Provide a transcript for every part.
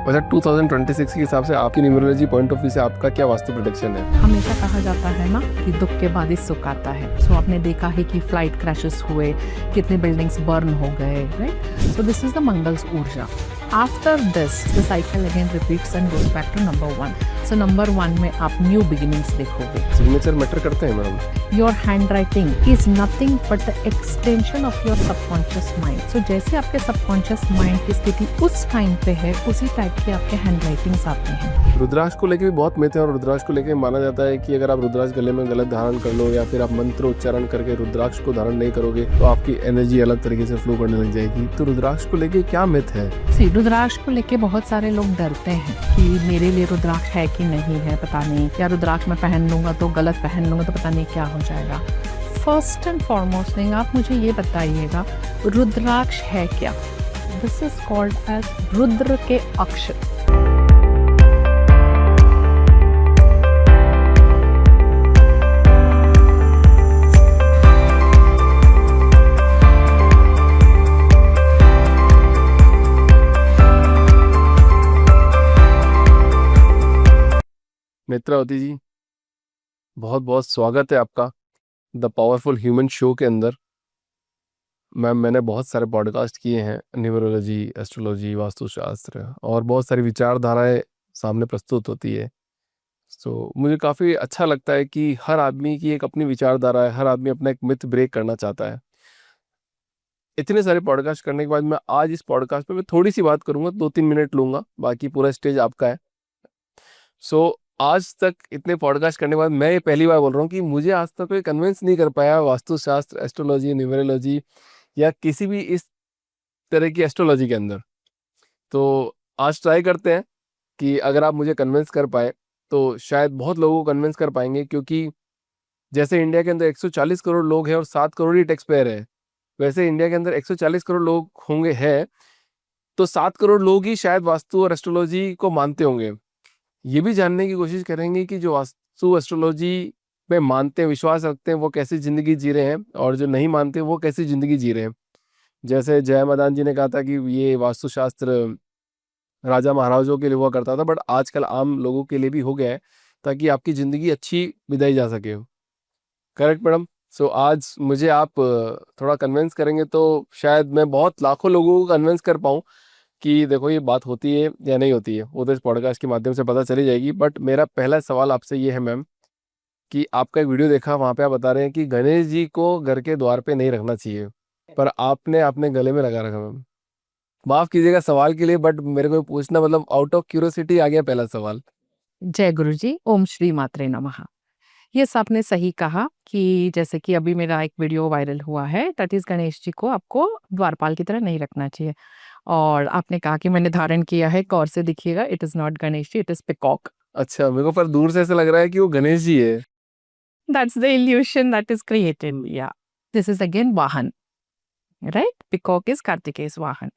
वैसे 2026 के हिसाब से आपकी न्यूमरोलॉजी पॉइंट ऑफ व्यू से आपका क्या वास्तु प्रेडिक्शन है? हमेशा कहा जाता है ना कि दुख के बाद ही सुख आता है। सो आपने देखा है कि फ्लाइट क्रैशेस हुए, कितने बिल्डिंग्स बर्न हो गए, right? So this is the Mangal's ऊर्जा। After this the cycle again repeats and goes back to number 1। So number 1 में आप न्यू बिगिनिंग्स देखोगे। सिग्नेचर मैटर करते हैं madam? Your hand writing is nothing but the extension of your subconscious mind. So जैसे आपके subconscious mind की स्थिति उस टाइम पे है, उसी टाइप के आपके हैंड राइटिंग्स आते हैं। रुद्राक्ष को लेके भी बहुत मिथ है और रुद्राक्ष को लेके माना जाता है कि अगर आप रुद्राक्ष गले में गलत धारण कर लो या फिर आप मंत्र उच्चारण करके रुद्राक्ष को धारण नहीं करोगे तो आपकी एनर्जी अलग तरीके से फ्लो करने लग जाएगी। तो रुद्राक्ष को लेके क्या मिथ है? रुद्राक्ष को लेके बहुत सारे लोग डरते हैं कि मेरे लिए रुद्राक्ष है कि नहीं है, पता नहीं, या रुद्राक्ष मैं पहन लूंगा तो गलत पहन लूंगा तो पता नहीं क्या हो जाएगा। फर्स्ट एंड फॉरमोस्ट थिंग, आप मुझे ये बताइएगा रुद्राक्ष है क्या? This is called as Rudra के अक्षर। नेत्रावती जी, बहुत बहुत स्वागत है आपका द पावरफुल ह्यूमन शो के अंदर। मैम, मैंने बहुत सारे पॉडकास्ट किए हैं, न्यूमरोलॉजी, एस्ट्रोलॉजी, वास्तुशास्त्र और बहुत सारी विचारधाराएं सामने प्रस्तुत होती है। सो मुझे काफ़ी अच्छा लगता है कि हर आदमी की एक अपनी विचारधारा है, हर आदमी अपना एक मिथ ब्रेक करना चाहता है। इतने सारे पॉडकास्ट करने के बाद मैं आज इस पॉडकास्ट पे मैं थोड़ी सी बात करूंगा, 2-3 मिनट लूंगा, बाकी पूरा स्टेज आपका है। सो आज तक इतने पॉडकास्ट करने के बाद मैं ये पहली बार बोल रहा हूँ कि मुझे आज तक कोई कन्विंस नहीं कर पाया वास्तुशास्त्र, एस्ट्रोलॉजी, न्यूमरोलॉजी या किसी भी इस तरह की एस्ट्रोलॉजी के अंदर। तो आज ट्राई करते हैं कि अगर आप मुझे कन्विंस कर पाए तो शायद बहुत लोगों को कन्विंस कर पाएंगे, क्योंकि जैसे इंडिया के अंदर 140 करोड़ लोग हैं और 7 करोड़ ही टैक्स पेयर है, वैसे इंडिया के अंदर 140 करोड़ लोग होंगे हैं तो 7 करोड़ लोग ही शायद वास्तु और एस्ट्रोलॉजी को मानते होंगे। ये भी जानने की कोशिश करेंगे कि जो वास्तु एस्ट्रोलॉजी में मानते हैं, विश्वास रखते हैं, वो कैसी जिंदगी जी रहे हैं और जो नहीं मानते वो कैसी जिंदगी जी रहे हैं। जैसे जय मदान जी ने कहा था कि ये वास्तुशास्त्र राजा महाराजों के लिए हुआ करता था, बट आजकल आम लोगों के लिए भी हो गया है ताकि आपकी जिंदगी अच्छी बिताई जा सके। Correct madam? सो आज मुझे आप थोड़ा कन्विंस करेंगे तो शायद मैं बहुत लाखों लोगों को कन्विंस कर पाऊँ कि देखो ये बात होती है या नहीं होती है। वो तो इस पॉडकास्ट के माध्यम से पता चली जाएगी, बट मेरा पहला सवाल आपसे ये है मैम कि आपका एक वीडियो देखा, वहाँ पे आप बता रहे हैं कि गणेश जी को घर के द्वार पे नहीं रखना चाहिए, पर आपने अपने गले में लगा रखा। मैम माफ कीजिएगा सवाल के लिए, बट मेरे को पूछना मतलब आउट ऑफ क्यूरियोसिटी आ गया पहला सवाल। जय गुरु जी, ओम श्री मात्रे नमः। ये आपने सही कहा कि जैसे कि अभी मेरा एक वीडियो वायरल हुआ है, दैट इज गणेश जी को आपको द्वारपाल की तरह नहीं रखना चाहिए। और आपने कहा कि मैंने धारण किया है, गौर से देखिएगा, it is not Ganesh ji, it is peacock. अच्छा, मेरे को पर दूर से ऐसा लग रहा है कि वो गणेश जी है। That's the evolution that is created. या दिस इज अगेन वाहन, राइट? पिकॉक इज कार्तिकेयस वाहन।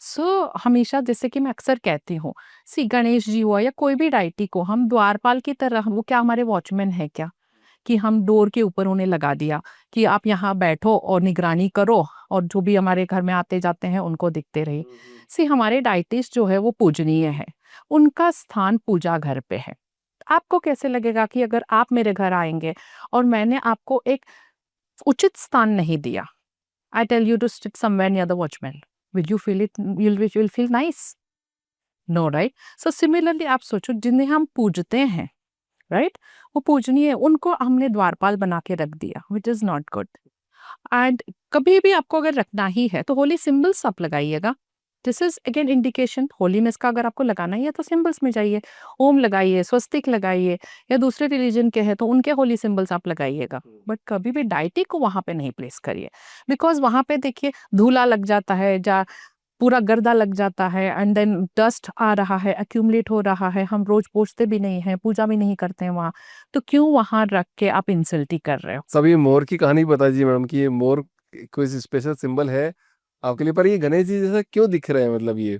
सो हमेशा जैसे कि मैं अक्सर कहती हूँ, सी गणेश जी हुआ या कोई भी डायटी को हम द्वारपाल की तरह, वो क्या हमारे वॉचमैन है क्या कि हम डोर के ऊपर उन्हें लगा दिया कि आप यहाँ बैठो और निगरानी करो और जो भी हमारे घर में आते जाते हैं उनको दिखते रहे। सी हमारे डाइटिस्ट जो है वो पूजनीय है, उनका स्थान पूजा घर पे है। आपको कैसे लगेगा कि अगर आप मेरे घर आएंगे और मैंने आपको एक उचित स्थान नहीं दिया, I tell you to sit somewhere near the watchman, will you feel it, you'll feel nice? No, right? So similarly आप सोचो, जिन्हें हम पूजते हैं, राइट, वो पूजनीय है, उनको हमने द्वारपाल बना के रख दिया, which is not good. And कभी भी आपको अगर रखना ही है तो होली सिंबल्स आप लगाइएगा। This is again indication, Holi में इसका अगर आपको लगाना ही है तो सिंबल्स में जाइए, ओम लगाइए, स्वस्तिक लगाइए, या दूसरे रिलीजन के हैं तो उनके होली सिंबल्स आप लगाइएगा। बट कभी भी डाइटी को वहां पे नहीं प्लेस करिए, बिकॉज वहां पे देखिए धूला लग जाता है, जा पूरा गर्दा लग जाता है, एंड देन डस्ट आ रहा है, एक्यूमुलेट हो रहा है, हम रोज पोछते भी नहीं हैं, पूजा भी नहीं करते हैं वहाँ, तो क्यों वहां रख के आप इंसल्ट ही कर रहे हो? सब ये मोर की कहानी बता दीजिए मैडम कि ये मोर कोई स्पेशल सिंबल है आपके लिए, पर ये गणेश जी जैसा क्यों दिख रहे हैं? मतलब ये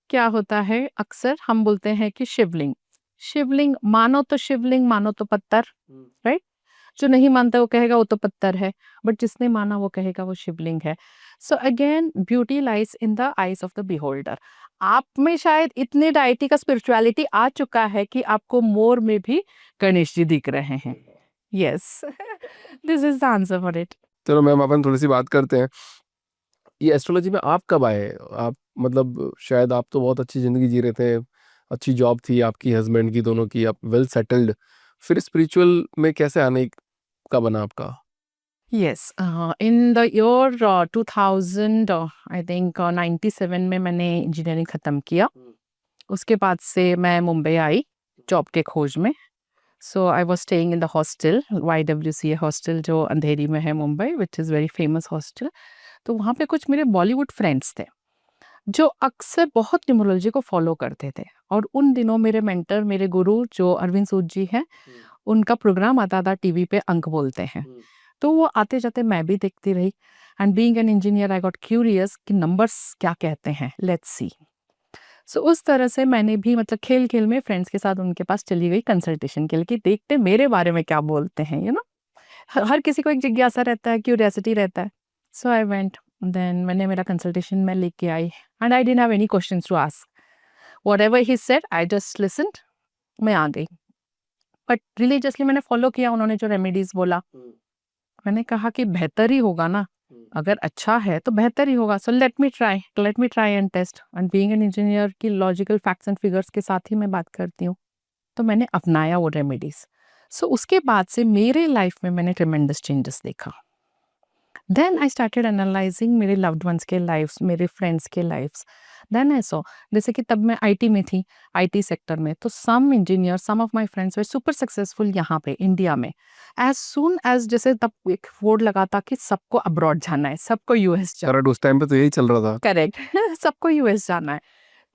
क्या होता है, अक्सर हम बोलते हैं कि शिवलिंग, शिवलिंग मानो तो शिवलिंग, मानो तो पत्थर, राइट? जो नहीं मानता वो कहेगा वो तो पत्थर है, बट जिसने माना वो कहेगा वो शिवलिंग है। So again beauty lies in the eyes of the beholder. आप में शायद इतने डाइटी का स्पिरिचुअलिटी आ चुका है कि आपको मोर में भी गणेश जी दिख रहे हैं। Yes, this is the answer for it. चलो मैम, अपन थोड़ी सी बात करते हैं, ये एस्ट्रोलॉजी में आप कब आए? आप मतलब शायद आप तो बहुत अच्छी ज़िंदगी जी रहे थे, अच्छी जॉब थी आपकी, हस्बैंड की, दोनों की, आप वेल सेटल्ड, फिर स्पिरिचुअल में कैसे आने का बना आपका? Yes, in the year 2000 I think 97 में मैंने इंजीनियरिंग ख़त्म किया। उसके बाद से मैं मुंबई आई जॉब के खोज में। So I was staying in the hostel, YWCA hostel जो अंधेरी में है Mumbai, which is very famous hostel. तो वहाँ पे कुछ मेरे बॉलीवुड फ्रेंड्स थे जो अक्सर बहुत न्यूमरोलॉजी को फॉलो करते थे। और उन दिनों मेरे मेंटर, मेरे गुरु जो अरविंद सूद जी हैं, उनका प्रोग्राम आता था टीवी पे, अंक बोलते हैं। तो वो आते जाते मैं भी देखती रही, and being an engineer I got curious कि नंबर्स क्या कहते हैं, लेट्स सी। सो उस तरह से मैंने भी मतलब खेल खेल में फ्रेंड्स के साथ उनके पास चली गई कंसल्टेशन के लिए कि देखते मेरे बारे में क्या बोलते हैं, यू नो। हर किसी को एक जिज्ञासा रहता है, क्यूरियोसिटी रहता है। सो आई वेंट, देन मैंने मेरा कंसल्टेशन में लेके आई, and I didn't have any questions to ask. Whatever he said I just listened, मैं आ गई। बट रिलीजियसली मैंने फॉलो किया उन्होंने जो रेमेडीज बोला। मैंने कहा कि बेहतर ही होगा ना, अगर अच्छा है तो बेहतर ही होगा। So let me try and test. And being an engineer की लॉजिकल फैक्ट्स एंड फिगर्स के साथ ही मैं बात करती हूँ, तो मैंने अपनाया वो रेमेडीज। सो उसके बाद से मेरे लाइफ में मैंने ट्रेमेंडस चेंजेस देखा। देन आई स्टार्टेड एनालाइजिंग मेरे लव्ड वंस के लाइफ्स, मेरे फ्रेंड्स के लाइफ्स। देन आई सॉ, जैसे कि तब मैं आईटी में थी, आईटी सेक्टर में, तो some engineer, some of my friends were super successful यहाँ पे इंडिया में। एज सून एज, जैसे तब एक बोर्ड लगा था कि सबको अब्रॉड जाना है, सबको यूएस जाना, करेक्ट, उस टाइम पे तो यही चल रहा था। करेक्ट। सबको यूएस जाना है।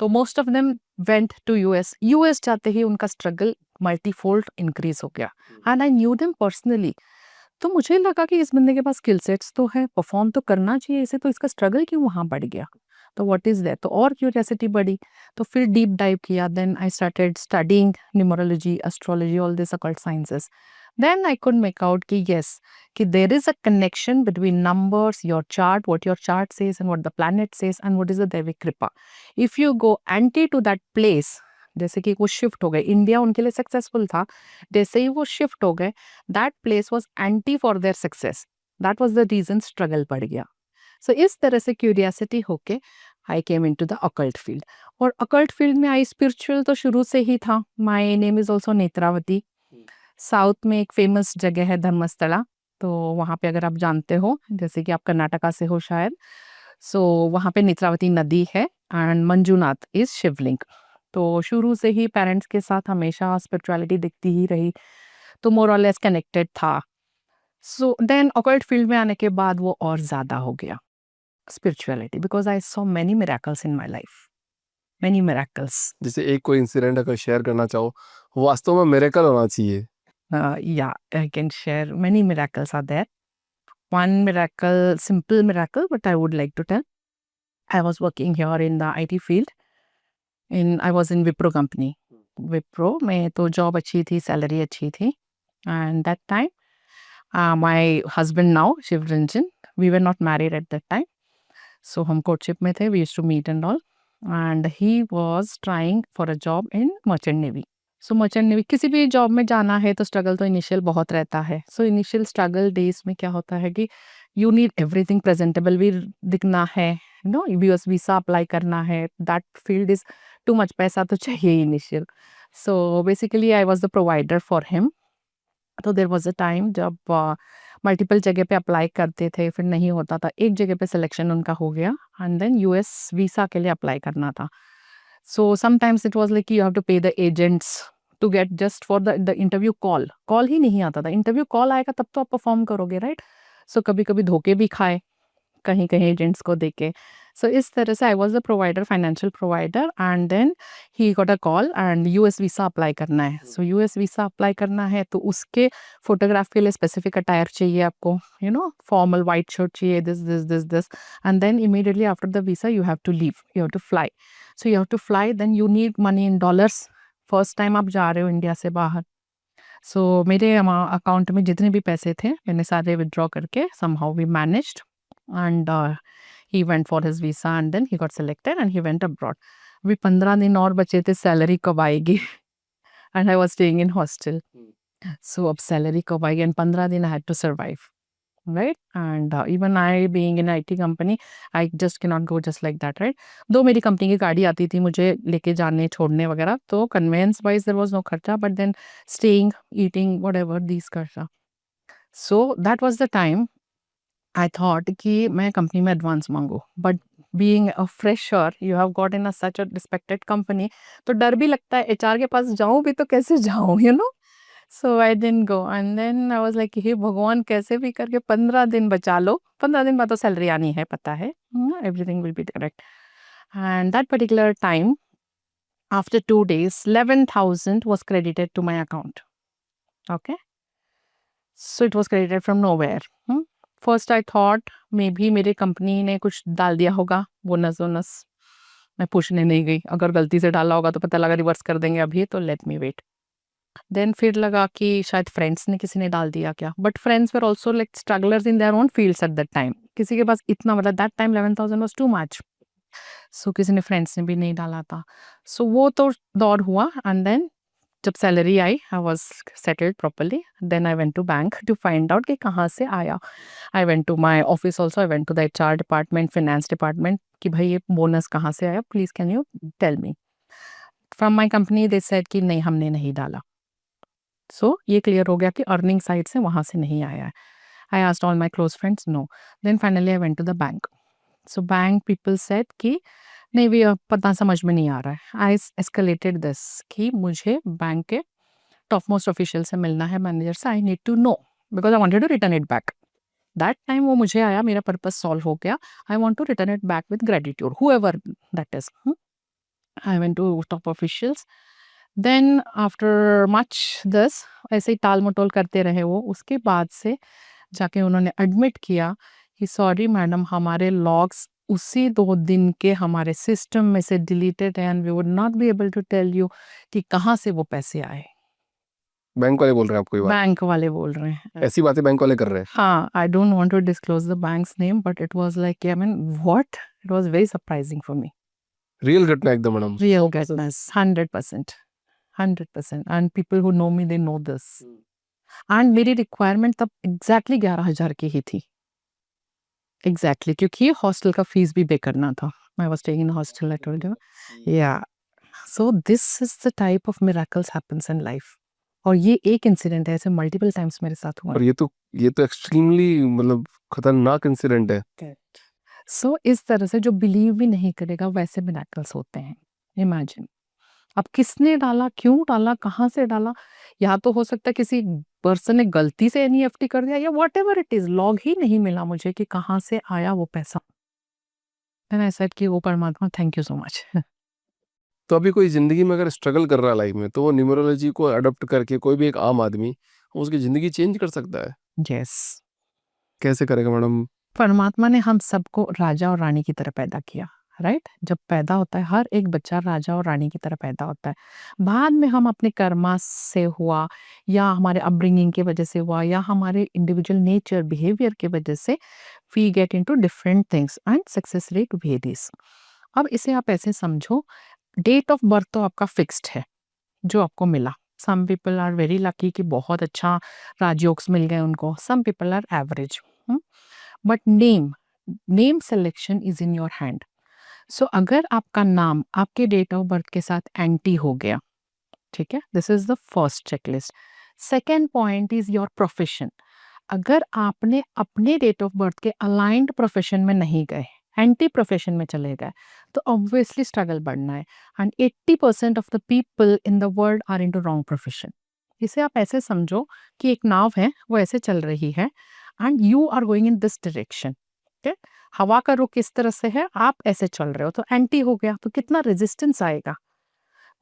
तो most of them went to US. US जाते ही उनका स्ट्रगल मल्टीफोल्ड इंक्रीज हो गया, and I knew them personally. तो मुझे लगा कि इस बंदे के पास स्किल सेट्स तो है, परफॉर्म तो करना चाहिए इसे, तो इसका स्ट्रगल क्यों वहाँ बढ़ गया? तो व्हाट इज दैट? तो और क्यूरियोसिटी बढ़ी, तो फिर डीप डाइव किया। Then I started studying numerology, astrology, all this occult sciences. Then I could make out कि यस, कि there is a connection between numbers, your chart, what your chart says and what the planet says and what is the दैविक कृपा। If you go anti to that place, जैसे कि वो shift हो गए, India उनके लिए सक्सेसफुल था, जैसे ही वो शिफ्ट हो गए, that place was anti for their success. That was the reason struggle बढ़ गया। सो इस तरह से क्यूरियोसिटी होके I came into the occult field. और अकल्ट फील्ड में आई, स्पिरिचुअल तो शुरू से ही था। My name is also Netravati. South में एक फेमस जगह है धर्मस्थला, तो वहाँ पे अगर आप जानते हो, जैसे कि आप कर्नाटका से हो शायद, सो वहाँ पे नेत्रावती नदी है, एंड मंजूनाथ इज शिवलिंग। तो शुरू से ही पेरेंट्स के साथ हमेशा स्पिरिचुअलिटी दिखती ही रही, तो मोर और लेस कनेक्टेड था। सो देन ऑकल्ट फील्ड में आने के बाद वो और ज़्यादा हो गया spirituality, because I saw many miracles in my life, many miracles. जैसे एक कोई इंसिडेंट अगर शेयर करना चाहो, वास्तव में मिरेकल होना चाहिए। Yeah, I can share. Many miracles are there. One miracle, simple miracle, but I would like to tell. I was working here in the IT field. I was in Wipro company. Wipro में तो job अच्छी थी, salary अच्छी थी. And that time, my husband now, Shiv Ranjan, we were not married at that time. So हम courtship में थे, we used to meet and all. And he was trying for a job in Merchant Navy. So merchant navy, किसी भी job में जाना है तो struggle तो इनिशियल बहुत रहता है। सो इनिशियल स्ट्रगल डेज में क्या होता है कि यू नीड एवरीथिंग, प्रेजेंटेबल भी दिखना है, नो, यूएस वीसा अप्लाई करना है, that field is too much, पैसा तो चाहिए initial. So basically I was the provider for him. तो देयर वाज अ टाइम जब मल्टीपल जगह पे अप्लाई करते थे, फिर नहीं होता था, एक जगह पे सिलेक्शन उनका हो गया, एंड देन यूएस वीसा के लिए अप्लाई करना था। So sometimes it was like you have to pay the agents to get just for the interview call. Call ही नहीं आता था, इंटरव्यू कॉल आएगा तब तो आप परफॉर्म करोगे, राइट? सो कभी कभी धोखे भी खाए कहीं कहीं एजेंट्स को देके। सो इस तरह से I was the provider, financial provider, and then he got a call and US visa apply करना है। सो यूएस वीसा अप्लाई करना है तो उसके फोटोग्राफ के लिए स्पेसिफिक अटायर चाहिए आपको, you know, formal white shirt चाहिए, this, and then immediately after the visa you have to leave, you have to fly. So you have to fly, then you need money in dollars. First time आप जा रहे हो India से बाहर, सो मेरे account में जितने भी पैसे थे मैंने सारे विड्रॉ करके somehow we managed and he went for his visa and then he got selected and he went abroad. अभी 15 दिन और बचे थे, सैलरी कब आएगी and I was staying in hostel. So अब सैलरी कब आएगी and 15 दिन I had to survive, right? And even I being in IT company, I just cannot go just like that, right? दो मेरी कंपनी की गाड़ी आती थी मुझे लेके जाने छोड़ने वगैरह, तो conveyance wise there was no खर्चा, but then staying eating whatever these खर्चा. So that was the time I thought कि मैं कंपनी में एडवांस मांगू, but being a fresher you have got in a such a respected company, तो डर भी लगता है एचआर के पास जाऊं भी तो कैसे जाऊं, you know. So I didn't go and then I was like hey भगवान कैसे भी करके 15 दिन बचा लो, 15 दिन बाद तो सैलरी आनी है, पता है, everything will be correct. And that particular time after 2 days 11,000 was credited to my account. Okay, so it was credited from nowhere. First I thought maybe मेरे कंपनी ने कुछ डाल दिया होगा, बोनस वोनस. मैं पूछने नहीं गई, अगर गलती से डाला होगा तो पता लगा रिवर्स कर देंगे अभी, तो लेट मी वेट. देन फिर लगा कि शायद फ्रेंड्स ने किसी ने डाल दिया क्या, but friends were also like strugglers in their own fields at that time. किसी के पास इतना, मतलब that time 11,000 was too much. So किसी ने फ्रेंड्स ने भी नहीं डाला था. सो वो तो दौर हुआ एंड देन जब सैलरी आई I was settled properly. Then I went to bank to find out कि कहाँ से आया. I went to my office also, I went to the HR department, finance department, कि भाई ये बोनस कहाँ से आया, please can you tell me. From my company they said कि नहीं हमने नहीं डाला. सो ये क्लियर हो गया कि अर्निंग साइड से वहाँ से नहीं आया है. I asked all my close friends, no. Then finally I went to the bank. So bank people said कि नहीं भैया पता समझ में नहीं आ रहा है. आई एस्केलेटेड दिस कि मुझे बैंक के टॉप मोस्ट ऑफिशियल से मिलना है, मैनेजर से. I need to know because I wanted to return it back. That time वो मुझे आया, मेरा पर्पस सॉल्व हो गया. I want to return it back with gratitude, however that is. I went to top officials. Then after much this, ऐसे ही टाल मटोल करते रहे वो. उसके बाद से जाके उन्होंने एडमिट किया कि सॉरी मैडम, हमारे लॉग्स उसी 2 दिन के हमारे सिस्टम में से डिलीटेड है and we would not be able to tell you कि कहाँ से वो पैसे आए. बैंक वाले बोल रहे हैं आपको ये बात? बैंक वाले बोल रहे हैं. ऐसी बातें बैंक वाले कर रहे हैं? हाँ, I don't want to disclose the bank's name, but it was like I mean what, it was very surprising for me. Real घटना एकदम मैडम? रियल गेटनेस, 100%, 100%. And people who know me they know this. And मेरी requirement तब exactly 11,000 की ही थी. Exactly, क्योंकि hostel का fees भी पे करना था. I was staying in hostel, I told you. Yeah, so this is the type of miracles happens in life. और ये एक इंसिडेंट है, ऐसे मल्टीपल टाइम्स मेरे साथ हुआ. और ये तो एक्सट्रीमली मतलब खतरनाक इंसिडेंट है. सो इस तरह से जो बिलीव भी नहीं करेगा वैसे मिरेकल्स होते हैं. इमेजिन, अब किसने डाला, क्यों डाला, कहाँ से डाला, या तो हो सकता है किसी पर्सन ने गलती से एनईएफटी कर दिया, या व्हाटएवर इट इज, लॉग ही नहीं मिला मुझे कि कहाँ से आया वो पैसा. देन आई सेड कि ओ परमात्मा थैंक यू सो मच. तो अभी कोई जिंदगी में अगर स्ट्रगल कर रहा है लाइफ में, तो वो न्यूमरोलॉजी को अडॉप्ट करके कोई भी एक आम आदमी उसकी जिंदगी चेंज कर सकता है. यस, कैसे करेगा मैडम? परमात्मा ने हम सबको राजा और रानी की तरह पैदा किया, राइट. जब पैदा होता है हर एक बच्चा राजा और रानी की तरह पैदा होता है. बाद में हम अपने कर्मा से हुआ, या हमारे अपब्रिंगिंग की वजह से हुआ, या हमारे इंडिविजुअल नेचर बिहेवियर की वजह से we get into different things and success rate varies. अब इसे आप ऐसे समझो, डेट ऑफ बर्थ तो आपका फिक्स्ड है जो आपको मिला. Some people are very lucky कि बहुत अच्छा राजयोग्स मिल गए उनको. Some people are average. But name selection is in your hand. So अगर आपका नाम आपके डेट ऑफ बर्थ के साथ एंटी हो गया, ठीक है, this is the first checklist. Second point is your profession. अगर आपने अपने डेट ऑफ बर्थ के अलाइंड प्रोफेशन में नहीं गए, एंटी प्रोफेशन में चले गए, तो ऑब्वियसली स्ट्रगल बढ़ना है. And 80% of the people in the world are into wrong profession. इसे आप ऐसे समझो कि एक नाव है, वो ऐसे चल रही है and you are going in this direction. हवा का रुख किस तरह से है, आप ऐसे चल रहे हो, तो एंटी हो गया, तो कितना रेजिस्टेंस आएगा.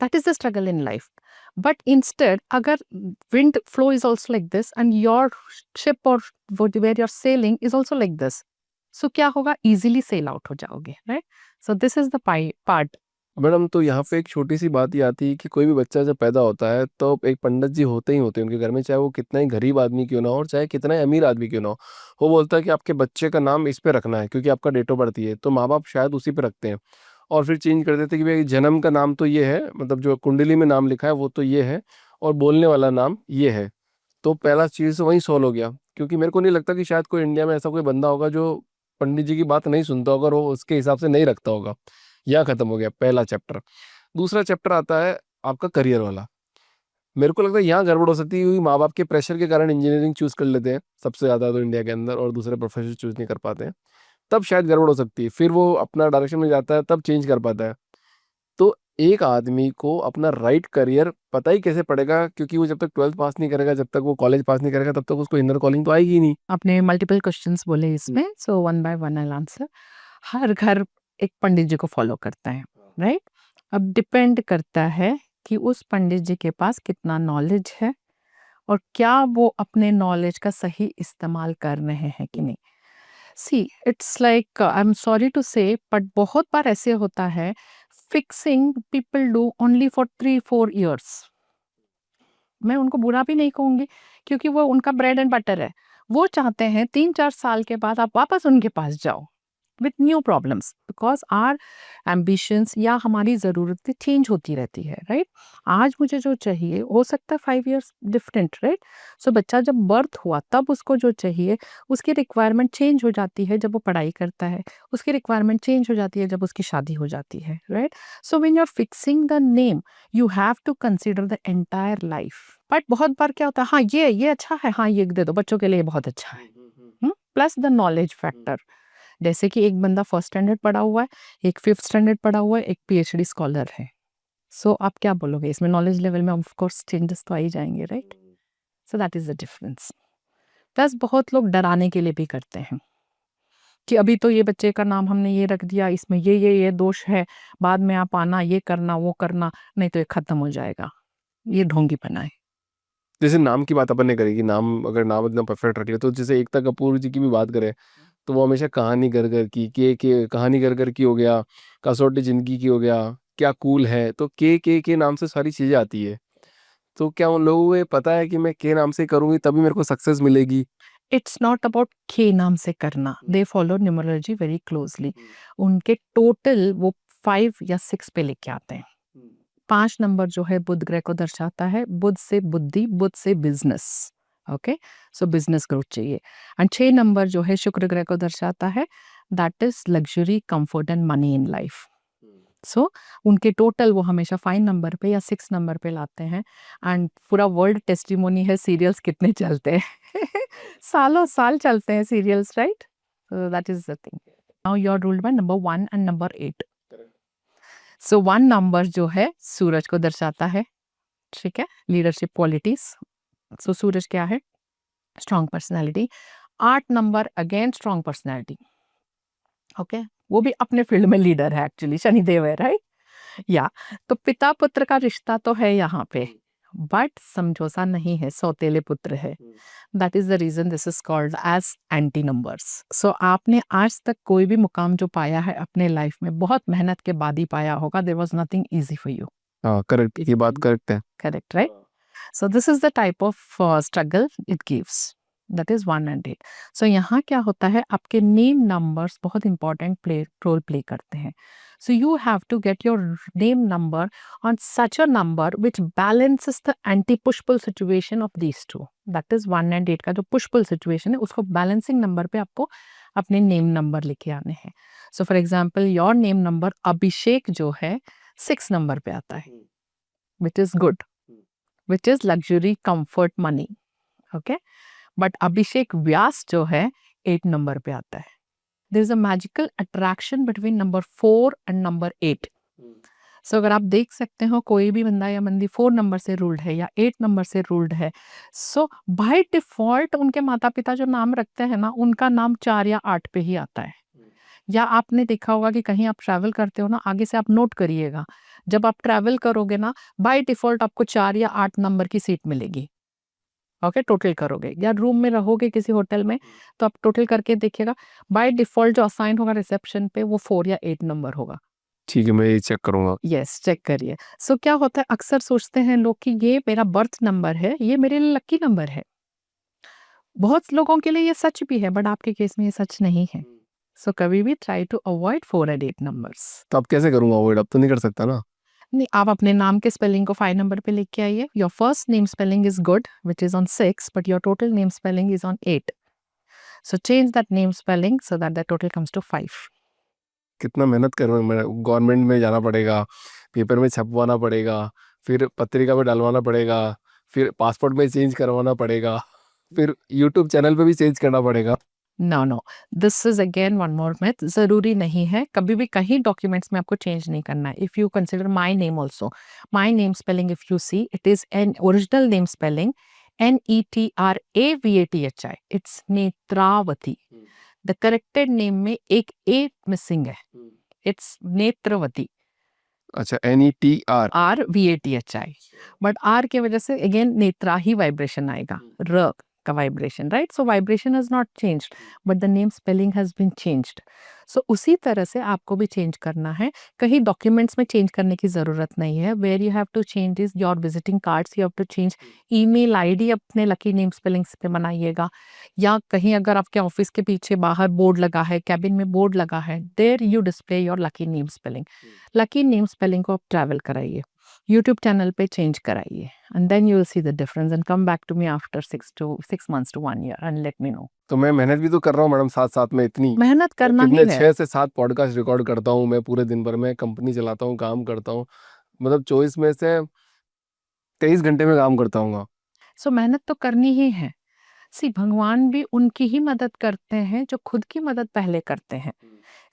That is the struggle in life. But instead अगर wind flow is also like this and your ship और where you're sailing is also like this, so क्या होगा, इजीली सेल आउट हो जाओगे, right. So this is the part madam तो यहाँ पे एक छोटी सी बात ये आती है कि कोई भी बच्चा जब पैदा होता है तो एक पंडित जी होते ही होते हैं उनके घर में, चाहे वो कितना ही गरीब आदमी क्यों ना हो और चाहे कितना ही अमीर आदमी क्यों ना हो। वो बोलता है कि आपके बच्चे का नाम इस पे रखना है क्योंकि आपका डेट ऑफ बर्थ ही है, तो माँ बाप शायद उसी पे रखते हैं और फिर चेंज कर देते हैं कि भाई जन्म का नाम तो ये है, मतलब जो कुंडली में नाम लिखा है वो तो ये है और बोलने वाला नाम ये है। तो पहला चीज़ वहीं सॉल्व हो गया, क्योंकि मेरे को नहीं लगता कि शायद कोई इंडिया में ऐसा कोई बंदा होगा जो पंडित जी की बात नहीं सुनता होगा और वो उसके हिसाब से नहीं रखता होगा। यहाँ खत्म हो गया पहला चैप्टर। दूसरा चैप्टर आता है आपका करियर वाला। मेरे को लगता है यहाँ गड़बड़ हो सकती है क्योंकि माँ बाप के प्रेशर के कारण इंजीनियरिंग चूज कर लेते हैं सबसे ज्यादा तो इंडिया के अंदर, और दूसरे प्रोफेशन चूज नहीं कर पाते हैं। तब शायद गड़बड़ हो सकती है, फिर वो अपना डायरेक्शन में जाता है तब चेंज कर पाता है। तो एक आदमी को अपना राइट करियर पता ही कैसे पड़ेगा, क्योंकि वो जब तक 12th पास नहीं करेगा, जब तक वो कॉलेज पास नहीं करेगा, तब तक उसको इनर कॉलिंग तो आएगी ही नहीं। आपने मल्टीपल क्वेश्चंस बोले इसमें, so one by one I answer. हर घर एक पंडित जी को फॉलो करता है, राइट? अब डिपेंड करता है कि उस पंडित जी के पास कितना नॉलेज है और क्या वो अपने नॉलेज का सही इस्तेमाल कर रहे हैं कि नहीं। See it's like, I am sorry to say, but बहुत बार ऐसे होता है, fixing people do only for 3-4 years। मैं उनको बुरा भी नहीं कहूंगी क्योंकि वो उनका ब्रेड एंड बटर है। वो चाहते हैं 3-4 साल के बाद आप वापस उनके पास जाओ with new problems, because our ambitions या हमारी ज़रूरतें चेंज होती रहती है, राइट? आज मुझे जो चाहिए हो सकता है 5 years डिफरेंट, राइट? सो बच्चा जब बर्थ हुआ तब उसको जो चाहिए, उसकी रिक्वायरमेंट चेंज हो जाती है जब वो पढ़ाई करता है, उसकी रिक्वायरमेंट चेंज हो जाती है जब उसकी शादी हो जाती है, right? So when you are fixing the name, you have to consider the entire life. But बहुत बार क्या होता है, हाँ ये अच्छा है, हाँ ये दे दो, बच्चों के लिए बहुत अच्छा है, प्लस द नॉलेज फैक्टर। जैसे कि एक बंदा फर्स्ट स्टैंडर्ड पढ़ा हुआ है, एक फिफ्थ स्टैंडर्ड पढ़ा हुआ है, एक पीएचडी स्कॉलर है। सो आप क्या बोलोगे इसमें? नॉलेज लेवल में ऑफ कोर्स चेंजेस तो आ ही जाएंगे, right? So that is the difference. Plus बहुत लोग डराने के लिए भी करते हैं कि अभी तो ये बच्चे का नाम हमने ये रख दिया, इसमें ये दोष है, बाद में आप आना, ये करना, वो करना, नहीं तो ये खत्म हो जाएगा। ये ढोंगीपना है। जैसे नाम की बात अपन ने करी कि नाम, अगर नाम इतना परफेक्ट रख लिया, तो जैसे एकता कपूर जी की भी बात करें तो वो हमेशा कहानी कर कर की के कहानी कर कर की हो गया, कसौटी जिंदगी की हो गया, क्या कूल है, तो के नाम से सारी चीजें आती है। तो क्या उन लोगों को ये पता है कि मैं के नाम से करूंगी तभी मेरे को सक्सेस मिलेगी? इट्स नॉट अबाउट के नाम से करना, they follow numerology very closely. उनके टोटल वो 5 या 6 पे लेके आते हैं। 5 नंबर जो है बुध ग्रह को दर्शाता है, बुध से बुद्धि, बुध से business, okay? So business growth चाहिए। एंड 6 नंबर जो है शुक्र ग्रह को दर्शाता है, that is luxury, comfort and money in life. So उनके टोटल वो हमेशा 5 नंबर पे या 6 नंबर पे लाते हैं। एंड पूरा वर्ल्ड टेस्टिमोनी है, सीरियल्स कितने चलते हैं सालों साल चलते हैं serials, right? That is the thing. Now you are ruled by number 1 and number 8। So 1 number जो है सूरज को दर्शाता है, ठीक है? Leadership qualities. सो सूरज क्या है? Strong personality. 8 number again strong personality, okay? वो भी अपने फील्ड में लीडर है, एक्चुअली शनिदेव है, राइट? या तो पिता पुत्र का रिश्ता तो है यहाँ पे, बट समझौता नहीं है, सौतेले पुत्र है। That is the reason this is called as anti numbers. So आपने आज तक कोई भी मुकाम जो पाया है अपने लाइफ में, बहुत मेहनत के बाद ही पाया होगा। There was nothing easy for you, हाँ करेक्ट, ये बात करेक्ट है। Correct, right? So this is the type of struggle it gives, that is 1 and 8। So यहाँ क्या होता है, आपके नेम नंबर्स बहुत इंपॉर्टेंट रोल प्ले करते हैं। So you have to get your name number on such a number which balances the anti-push-pull situation of these two. That is 1 and 8 का जो push-pull situation है, उसको balancing number पे आपको अपने नेम नंबर लेके आने हैं। So for example your name number Abhishek जो है 6 नंबर पे आता है, which is good, which is luxury, comfort, money, okay? But Abhishek Vyas जो है 8 नंबर पे आता है। There is a magical attraction between number 4 and number 8। So अगर आप देख सकते हो कोई भी बंदा या बंदी 4 नंबर से रूल्ड है या 8 नंबर से रूल्ड है, सो बाय डिफॉल्ट उनके माता पिता जो नाम रखते हैं ना, उनका नाम 4 या 8 पे ही आता है। या आपने देखा होगा कि कहीं आप ट्रैवल करते हो ना, आगे से आप नोट करिएगा, जब आप ट्रैवल करोगे ना, बाय डिफॉल्ट आपको 4 या 8 नंबर की सीट मिलेगी, ओके? टोटल करोगे या रूम में रहोगे किसी होटल में, तो आप टोटल करके देखिएगा, बाय डिफॉल्ट जो असाइन होगा रिसेप्शन पे वो 4 या 8 नंबर होगा। ठीक है, मैं ये चेक करूँगा। यस, चेक करिए। सो क्या होता है, अक्सर सोचते हैं लोग कि ये मेरा बर्थ नंबर है, ये मेरे लिए लकी नंबर है। बहुत लोगों के लिए ये सच भी है, बट आपके केस में ये सच नहीं है। सो कभी भी try to avoid 4 and 8 numbers. तो अब कैसे करूँगा अवॉइड? अब तो नहीं कर सकता ना? नहीं, आप अपने नाम के स्पेलिंग को 5 नंबर पे लिख के आइए। Your first name spelling is good, which is on 6, but your total name spelling is on 8। So change that name spelling so that the total comes to 5। कितना मेहनत करूँ मैं? गवर्नमेंट में जाना पड़ेगा, पेपर में छपवाना पड़ेगा, फिर पत्रिका में डलवाना पड़ेगा, फिर पासपोर्ट में चेंज करवाना पड़ेगा, फिर यूट्यूब चैनल पे भी चेंज करना पड़ेगा। No no, this is again one more myth. जरूरी नहीं है, कभी भी कहीं डॉक्यूमेंट्स में आपको चेंज नहीं करना है। If you consider my name also, my name spelling if you see, it is an original name spelling NETRAVATHI, it's Netravati. The corrected name में एक ए मिसिंग है, इट्स नेत्रवती। अच्छा, NETR। RVATHI, बट आर के वजह से अगेन नेत्रा ही वाइब्रेशन आएगा, र का vibration, right? So vibration has not changed, but the name spelling has been changed. So उसी तरह से आपको भी चेंज करना है। कहीं डॉक्यूमेंट्स में चेंज करने की जरूरत नहीं है। Where you have to change is your visiting cards, you have to change email ID अपने लकी नेम स्पेलिंग्स पे बनाइएगा, या कहीं अगर आपके ऑफिस के पीछे बाहर बोर्ड लगा है, कैबिन में बोर्ड लगा है, there you display your lucky name spelling. Lucky name spelling को आप ट्रैवल कराइए, यूट्यूब चैनल पे चेंज कराइए, and then you will see the difference and come back to me after 6 months to 1 year and let me know. तो मैं मेहनत भी तो कर रहा हूँ मैडम, साथ-साथ में इतनी। मेहनत मैं करना ही कितने है। 6 से 7 पॉडकास्ट रिकॉर्ड करता हूँ मैं पूरे दिन भर में, कंपनी चलाता हूँ, काम करता हूँ। मतलब 24 में से 23 घंटे में काम करता हूँगा। सो मेहनत तो करनी ही है। सी, भगवान भी उनकी ही मदद करते हैं जो खुद की मदद पहले करते हैं।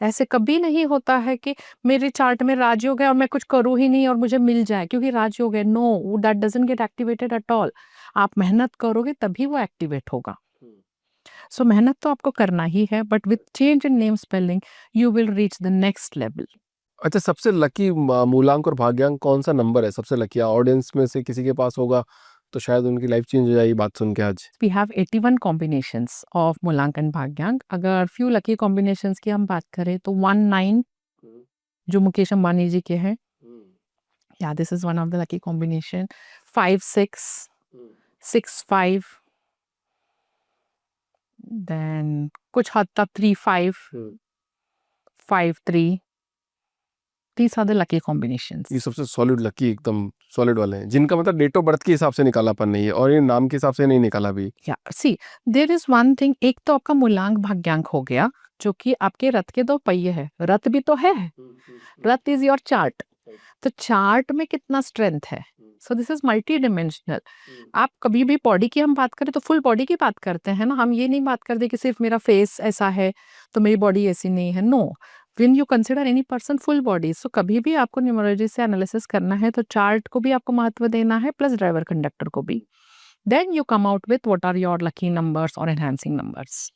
ऐसे कभी नहीं होता है कि मेरे चार्ट में राजयोग है और मैं कुछ करूँ ही नहीं और मुझे मिल जाए क्योंकि राजयोग है। No, that doesn't get activated at all. आप मेहनत करोगे तभी वो एक्टिवेट होगा। सो मेहनत तो आपको करना ही है, but with change in name spelling you will reach the next level. अच्छा, सबसे लकी मूलांक और भाग्यांक कौन-सा नंबर है सबसे लकी? ऑडियंस में से किसी के पास होगा तो शायद उनकी लाइफ चेंज हो जाए ये बात सुन के आज। वी हैव 81 कॉम्बिनेशंस ऑफ मूलांकन भाग्यांक। अगर फ्यू लकी कॉम्बिनेशंस की हम बात करें तो 19 जो मुकेश अंबानी जी के हैं, या this is one of the lucky combination. 5-6, 6-5, then कुछ हद तक 3-5, 5-3। These are the lucky combinations. ये सबसे सॉलिड लकी, एकदम सॉलिड वाले हैं, जिनका मतलब डेट ऑफ बर्थ के हिसाब से निकालापन नहीं है और ये नाम के हिसाब से नहीं निकाला अभी। Yeah, see, there is one thing, एक तो आपका मूलांक भाग्यांक हो गया जो कि आपके रथ के 2 पहिए है। रथ भी तो है, रथ इज योर चार्ट। तो चार्ट में कितना स्ट्रेंथ है। So this is multi dimensional. आप कभी भी बॉडी की हम बात करें तो फुल बॉडी की बात करते हैं ना, हम ये नहीं बात करते कि सिर्फ मेरा फेस ऐसा है तो मेरी बॉडी ऐसी नहीं है। No, when you consider any person full body, so कभी भी आपको न्यूमरोलॉजी से एनालिसिस करना है तो चार्ट को भी आपको महत्व देना है, प्लस ड्राइवर कंडक्टर को भी। Then you come out with what are your lucky numbers और एनहांसिंग नंबर्स।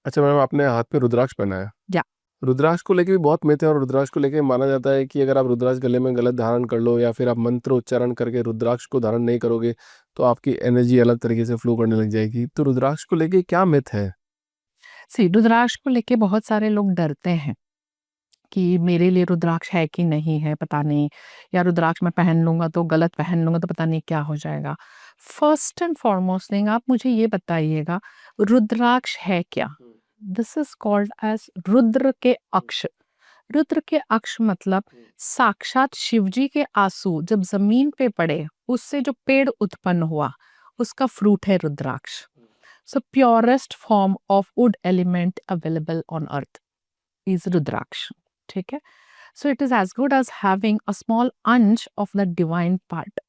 अच्छा मैडम, आपने हाथ में रुद्राक्ष पहना है। या रुद्राक्ष को लेके भी बहुत मिथ है और रुद्राक्ष को लेके माना जाता है कि अगर आप रुद्राक्ष गले में गलत धारण कर लो या फिर आप मंत्र उच्चारण करके रुद्राक्ष को धारण नहीं करोगे तो आपकी एनर्जी अलग तरीके से फ्लो करने लग जाएगी। तो रुद्राक्ष को लेके क्या मिथ है? सी, रुद्राक्ष को लेके बहुत सारे लोग डरते हैं कि मेरे लिए रुद्राक्ष है कि नहीं है पता नहीं, या रुद्राक्ष मैं पहन लूंगा तो गलत पहन लूंगा तो पता नहीं क्या हो जाएगा। फर्स्ट एंड फॉरमोस्ट थिंग, आप मुझे ये बताइएगा रुद्राक्ष है क्या। This is called as Rudra के अक्ष। रुद्र के अक्ष मतलब साक्षात शिवजी के आंसू जब जमीन पे पड़े उससे जो पेड़ उत्पन्न हुआ उसका फ्रूट है rudraksha. So purest form of wood element available on earth is rudraksha. ठीक है, so it is as good as having a small अंश of the divine part.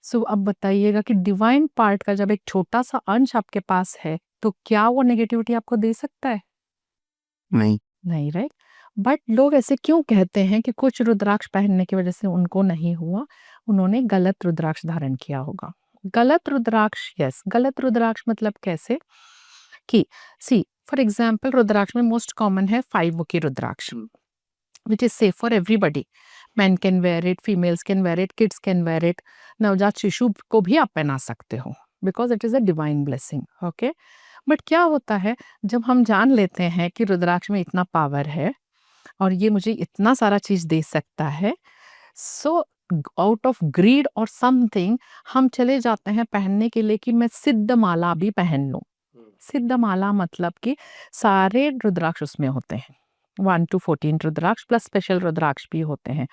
So अब बताइएगा कि डिवाइन पार्ट का जब एक छोटा सा अंश आपके पास है तो क्या वो नेगेटिविटी आपको दे सकता है? नहीं। नहीं, राइट? बट लोग ऐसे क्यों कहते हैं कि कुछ रुद्राक्ष पहनने की वजह से उनको नहीं हुआ? उन्होंने गलत रुद्राक्ष धारण किया होगा। गलत रुद्राक्ष, यस, गलत रुद्राक्ष मतलब कैसे कि सी फॉर एग्जाम्पल रुद्राक्ष में मोस्ट कॉमन है 5 मुखी rudraksha, which is safe for everybody. Man can wear it, females can wear it, kids can wear it, नवजात शिशु को भी आप पहना सकते हो because it is a divine blessing. Okay, but क्या होता है जब हम जान लेते हैं कि रुद्राक्ष में इतना पावर है और ये मुझे इतना सारा चीज दे सकता है। सो आउट ऑफ ग्रीड और समथिंग हम चले जाते हैं पहनने के लिए कि मैं सिद्ध माला भी पहन लूं। सिद्ध माला मतलब कि सारे रुद्राक्ष उसमें होते हैं, 1 to 14 रुद्राक्ष प्लस स्पेशल रुद्राक्ष भी होते हैं।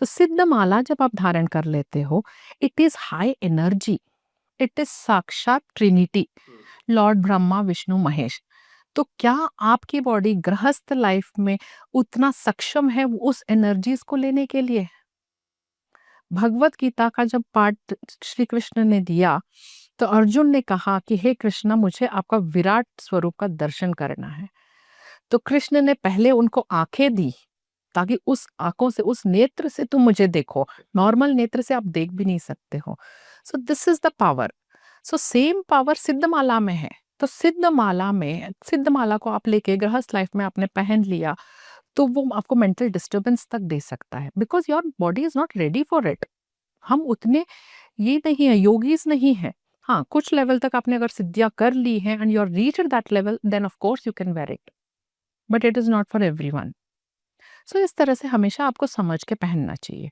तो सिद्ध माला जब आप धारण कर लेते हो, it is high energy, it is साक्षात ट्रिनिटी, लॉर्ड ब्रह्मा विष्णु महेश। तो क्या आपकी बॉडी गृहस्थ लाइफ में उतना सक्षम है उस एनर्जीज को लेने के लिए? भगवत गीता का जब पाठ श्री कृष्ण ने दिया तो अर्जुन ने कहा कि हे कृष्ण, मुझे आपका विराट स्वरूप का दर्शन करना है। तो कृष्ण ने पहले उनको आंखें दी ताकि उस आंखों से, उस नेत्र से तुम मुझे देखो, नॉर्मल नेत्र से आप देख भी नहीं सकते हो। So this is the power. So same power सिद्धमाला में है। तो सिद्धमाला में, सिद्धमाला को आप लेके गृहस्थ लाइफ में आपने पहन लिया तो वो आपको मेंटल डिस्टर्बेंस तक दे सकता है, because your body is not ready for it. हम उतने ये नहीं है, योगीज नहीं है। हाँ, कुछ लेवल तक आपने अगर सिद्धियां कर ली हैं and you are reached that level, then of course you can wear it, but it is not for everyone. So इस तरह से हमेशा आपको समझ के पहनना चाहिए।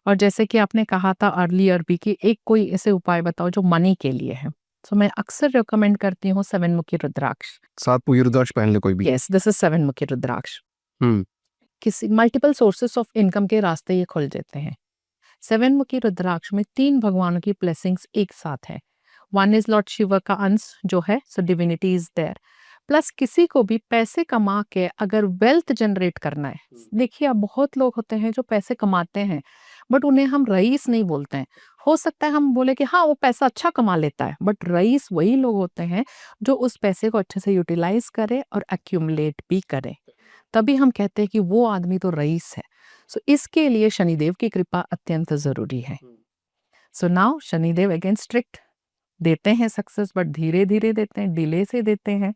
और जैसे कि आपने कहा था अर्लियर भी कि एक कोई ऐसे उपाय बताओ जो मनी के लिए है, तो मैं अक्सर रिकमेंड करती हूँ 7 मुखी रुद्राक्ष। 7 मुखी रुद्राक्ष पहन ले कोई भी। यस, दिस इज 7 मुखी रुद्राक्ष। हम्म किसी मल्टीपल सोर्सेस ऑफ इनकम के रास्ते ये खुल देते हैं। 7 मुखी रुद्राक्ष में 3 भगवानों की ब्लेसिंग्स एक साथ है। 1 इज लॉर्ड शिव का अंश जो है, सो डिविनिटी इज देयर। प्लस किसी को भी पैसे कमा के अगर वेल्थ जनरेट करना है, देखिए आप बहुत लोग होते हैं जो पैसे कमाते हैं बट उन्हें हम रईस नहीं बोलते हैं। हो सकता है हम बोले कि हाँ वो पैसा अच्छा कमा लेता है, बट रईस वही लोग होते हैं जो उस पैसे को अच्छे से यूटिलाइज करे और एक्यूमुलेट भी करे, तभी हम कहते हैं कि वो आदमी तो रईस है। सो इसके लिए शनिदेव की कृपा अत्यंत जरूरी है। So now Shanidev again strict, देते हैं सक्सेस बट धीरे धीरे देते हैं, डिले से देते हैं।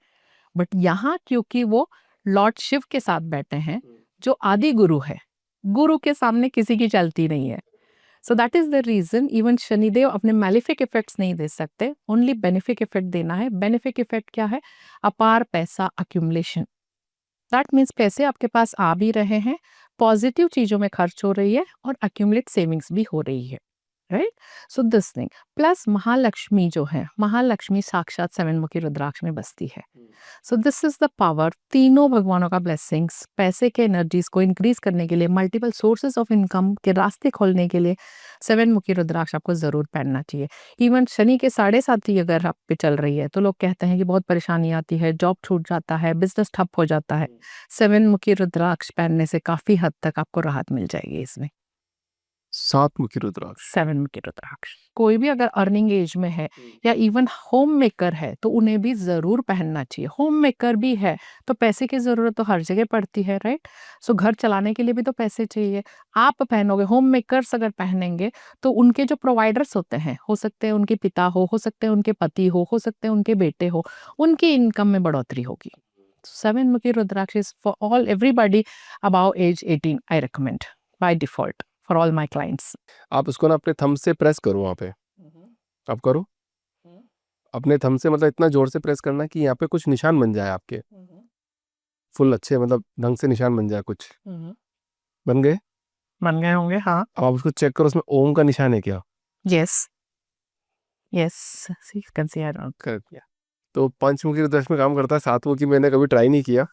बट यहाँ क्योंकि वो लॉर्ड शिव के साथ बैठे हैं जो आदि गुरु है, गुरु के सामने किसी की चलती नहीं है। So that is the reason even Shanidev अपने मैलिफिक इफेक्ट्स नहीं दे सकते, ओनली बेनिफिक इफेक्ट देना है। बेनिफिक इफेक्ट क्या है? अपार पैसा अक्यूमुलेशन। दैट मीन्स पैसे आपके पास आ भी रहे हैं, पॉजिटिव चीजों में खर्च हो रही है और अक्यूमुलेट सेविंग्स भी हो रही है, right? So this thing plus Mahalakshmi जो है, महालक्ष्मी साक्षात 7 मुखी रुद्राक्ष में बसती है। So this is the power. तीनों भगवानों का ब्लेसिंग्स पैसे के एनर्जीज को इंक्रीज करने के लिए, मल्टीपल सोर्सेज ऑफ इनकम के रास्ते खोलने के लिए 7 मुखी रुद्राक्ष आपको जरूर पहनना चाहिए। इवन शनि के 7.5 अगर आप पे चल रही है तो लोग कहते हैं कि बहुत परेशानी आती है, जॉब छूट जाता है, बिजनेस ठप हो जाता है। 7 मुखी रुद्राक्ष पहनने से काफी हद तक आपको राहत मिल जाएगी इसमें। 7 मुखी रुद्राक्ष। 7 मुखी रुद्राक्ष कोई भी अगर अर्निंग एज में है या इवन होम मेकर है तो उन्हें भी जरूर पहनना चाहिए। होम मेकर भी है तो पैसे की जरूरत तो हर जगह पड़ती है, राइट? सो घर चलाने के लिए भी तो पैसे चाहिए। आप पहनोगे, होम मेकर्स अगर पहनेंगे तो उनके जो प्रोवाइडर्स होते हैं, हो सकते हैं उनके पिता हो सकते हैं उनके पति हो सकते हैं उनके बेटे हो, उनकी इनकम में बढ़ोतरी होगी। 7 मुखी rudraksha is for all everybody above age 18 I recommend by default for all my clients. आप उसको ना अपने थंब से प्रेस करो वहाँ पे। आप करो अपने थंब से, मतलब इतना जोर से प्रेस करना कि यहाँ पे कुछ निशान बन जाए आपके, फुल अच्छे मतलब ढंग से निशान बन जाए। कुछ बन गए? बन गए होंगे, हाँ। अब आप उसको चेक करो, उसमें ओम का निशान है क्या? Yes yes, see can see I don't. कर दिया। तो 5 मुखी रुद्राक्ष में काम करता है। 7 मुखी मैंने कभी ट्राई नहीं किया।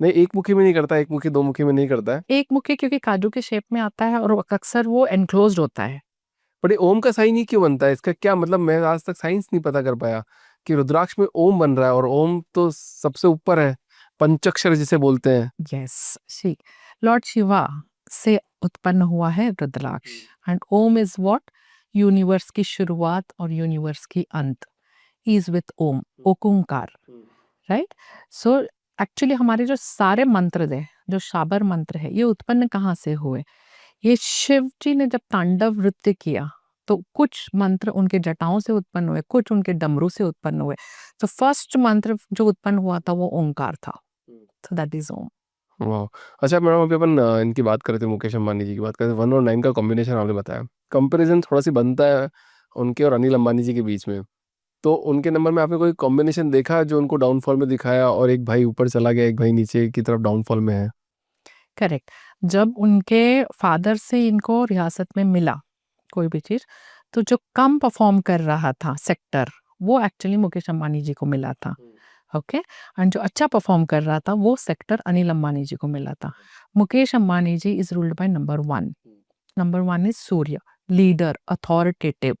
नहीं, 1 मुखी में नहीं करता, 1 मुखी 2 मुखी में नहीं करता है। एक मुखी क्योंकि काजू के शेप में आता है और अक्सर वो एनक्लोज्ड होता है। बट ये ओम का साइन ही क्यों बनता है? इसका क्या मतलब? मैं आज तक साइंस नहीं पता कर पाया कि रुद्राक्ष में ओम बन रहा है, और ओम तो सबसे ऊपर है, पंचाक्षर जिसे बोलते हैं। यस, सी लॉर्ड शिवा से उत्पन्न हुआ है rudraksha, and Om is what? Universe की शुरुआत और यूनिवर्स की अंत is with Om, Omkar, right? So actually हमारे जो सारे मंत्र है, जो शाबर मंत्र है, ये उत्पन्न कहाँ से हुए? ये शिव जी ने जब तांडव नृत्य किया तो कुछ मंत्र उनके जटाओं से उत्पन्न हुए, कुछ उनके डमरू से उत्पन्न हुए। तो फर्स्ट मंत्र जो उत्पन्न हुआ था वो ओंकार था। सो दैट इज ओम। वाह। अच्छा मैडम, अभी अपन इनकी बात कर रहे थे, मुकेश अंबानी जी की बात कर रहे थे। 1 और 9 का कॉम्बिनेशन आपने बताया, कंपैरिजन थोड़ा सी बनता है उनके और अनिल अंबानी जी के बीच में। तो उनके नंबर में आपने कोई कॉम्बिनेशन देखा जो उनको डाउनफॉल में दिखाया, और एक भाई ऊपर चला गया, एक भाई नीचे की तरफ डाउनफॉल में है? करेक्ट। जब उनके फादर से इनको रियासत में मिला कोई भी चीज़, तो जो कम परफॉर्म कर रहा था सेक्टर, वो एक्चुअली मुकेश अंबानी जी को मिला था। ओके, एंड जो अच्छा परफॉर्म कर रहा था वो सेक्टर अनिल अंबानी जी को मिला था। Mukesh Ambani ji is ruled by number 1। Number 1 is Surya, leader, authoritative.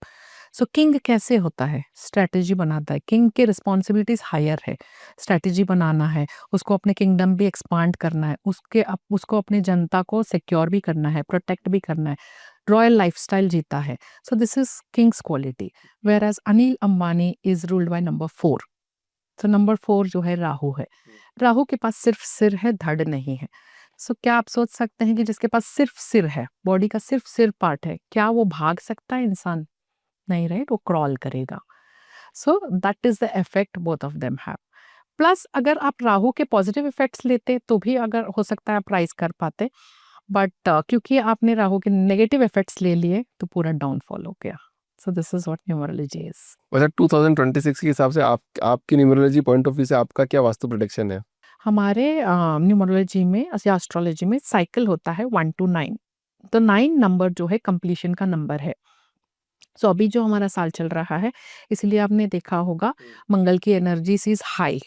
So king कैसे होता है? स्ट्रैटेजी बनाता है। किंग की रिस्पॉन्सिबिलिटीज हायर है, स्ट्रैटेजी बनाना है, उसको अपने किंगडम भी एक्सपांड करना है, उसको अपनी जनता को सिक्योर भी करना है, प्रोटेक्ट भी करना है, रॉयल लाइफस्टाइल जीता है। So this is kings quality. Whereas Anil Ambani is ruled by number 4। तो नंबर 4 जो है राहु है। राहु के पास सिर्फ सिर है, धड़ नहीं है। सो क्या आप सोच सकते हैं कि जिसके पास सिर्फ सिर है, बॉडी का सिर्फ सिर पार्ट है, क्या वो भाग सकता है इंसान? नहीं, राइट, वो क्रॉल करेगा। सो that is the effect both of them have. Plus अगर आप राहु के पॉजिटिव इफेक्ट्स लेते तो भी अगर हो सकता है आप राइज कर पाते, बट क्योंकि आपने राहु के नेगेटिव इफेक्ट्स ले लिए तो पूरा डाउनफॉल हो गया। सो this is what numerology is. वैसे 2026 के हिसाब से आपकी न्यूमरोलॉजी पॉइंट ऑफ व्यू से आपका क्या वास्तु प्रेडिक्शन है? हमारे न्यूमरोलॉजी में या एस्ट्रोलॉजी में साइकिल होता है 1 to 9। तो 9 नंबर जो है कंप्लीशन का नंबर है। सो अभी जो हमारा साल चल रहा है, इसलिए आपने देखा होगा मंगल की एनर्जी इज हाई,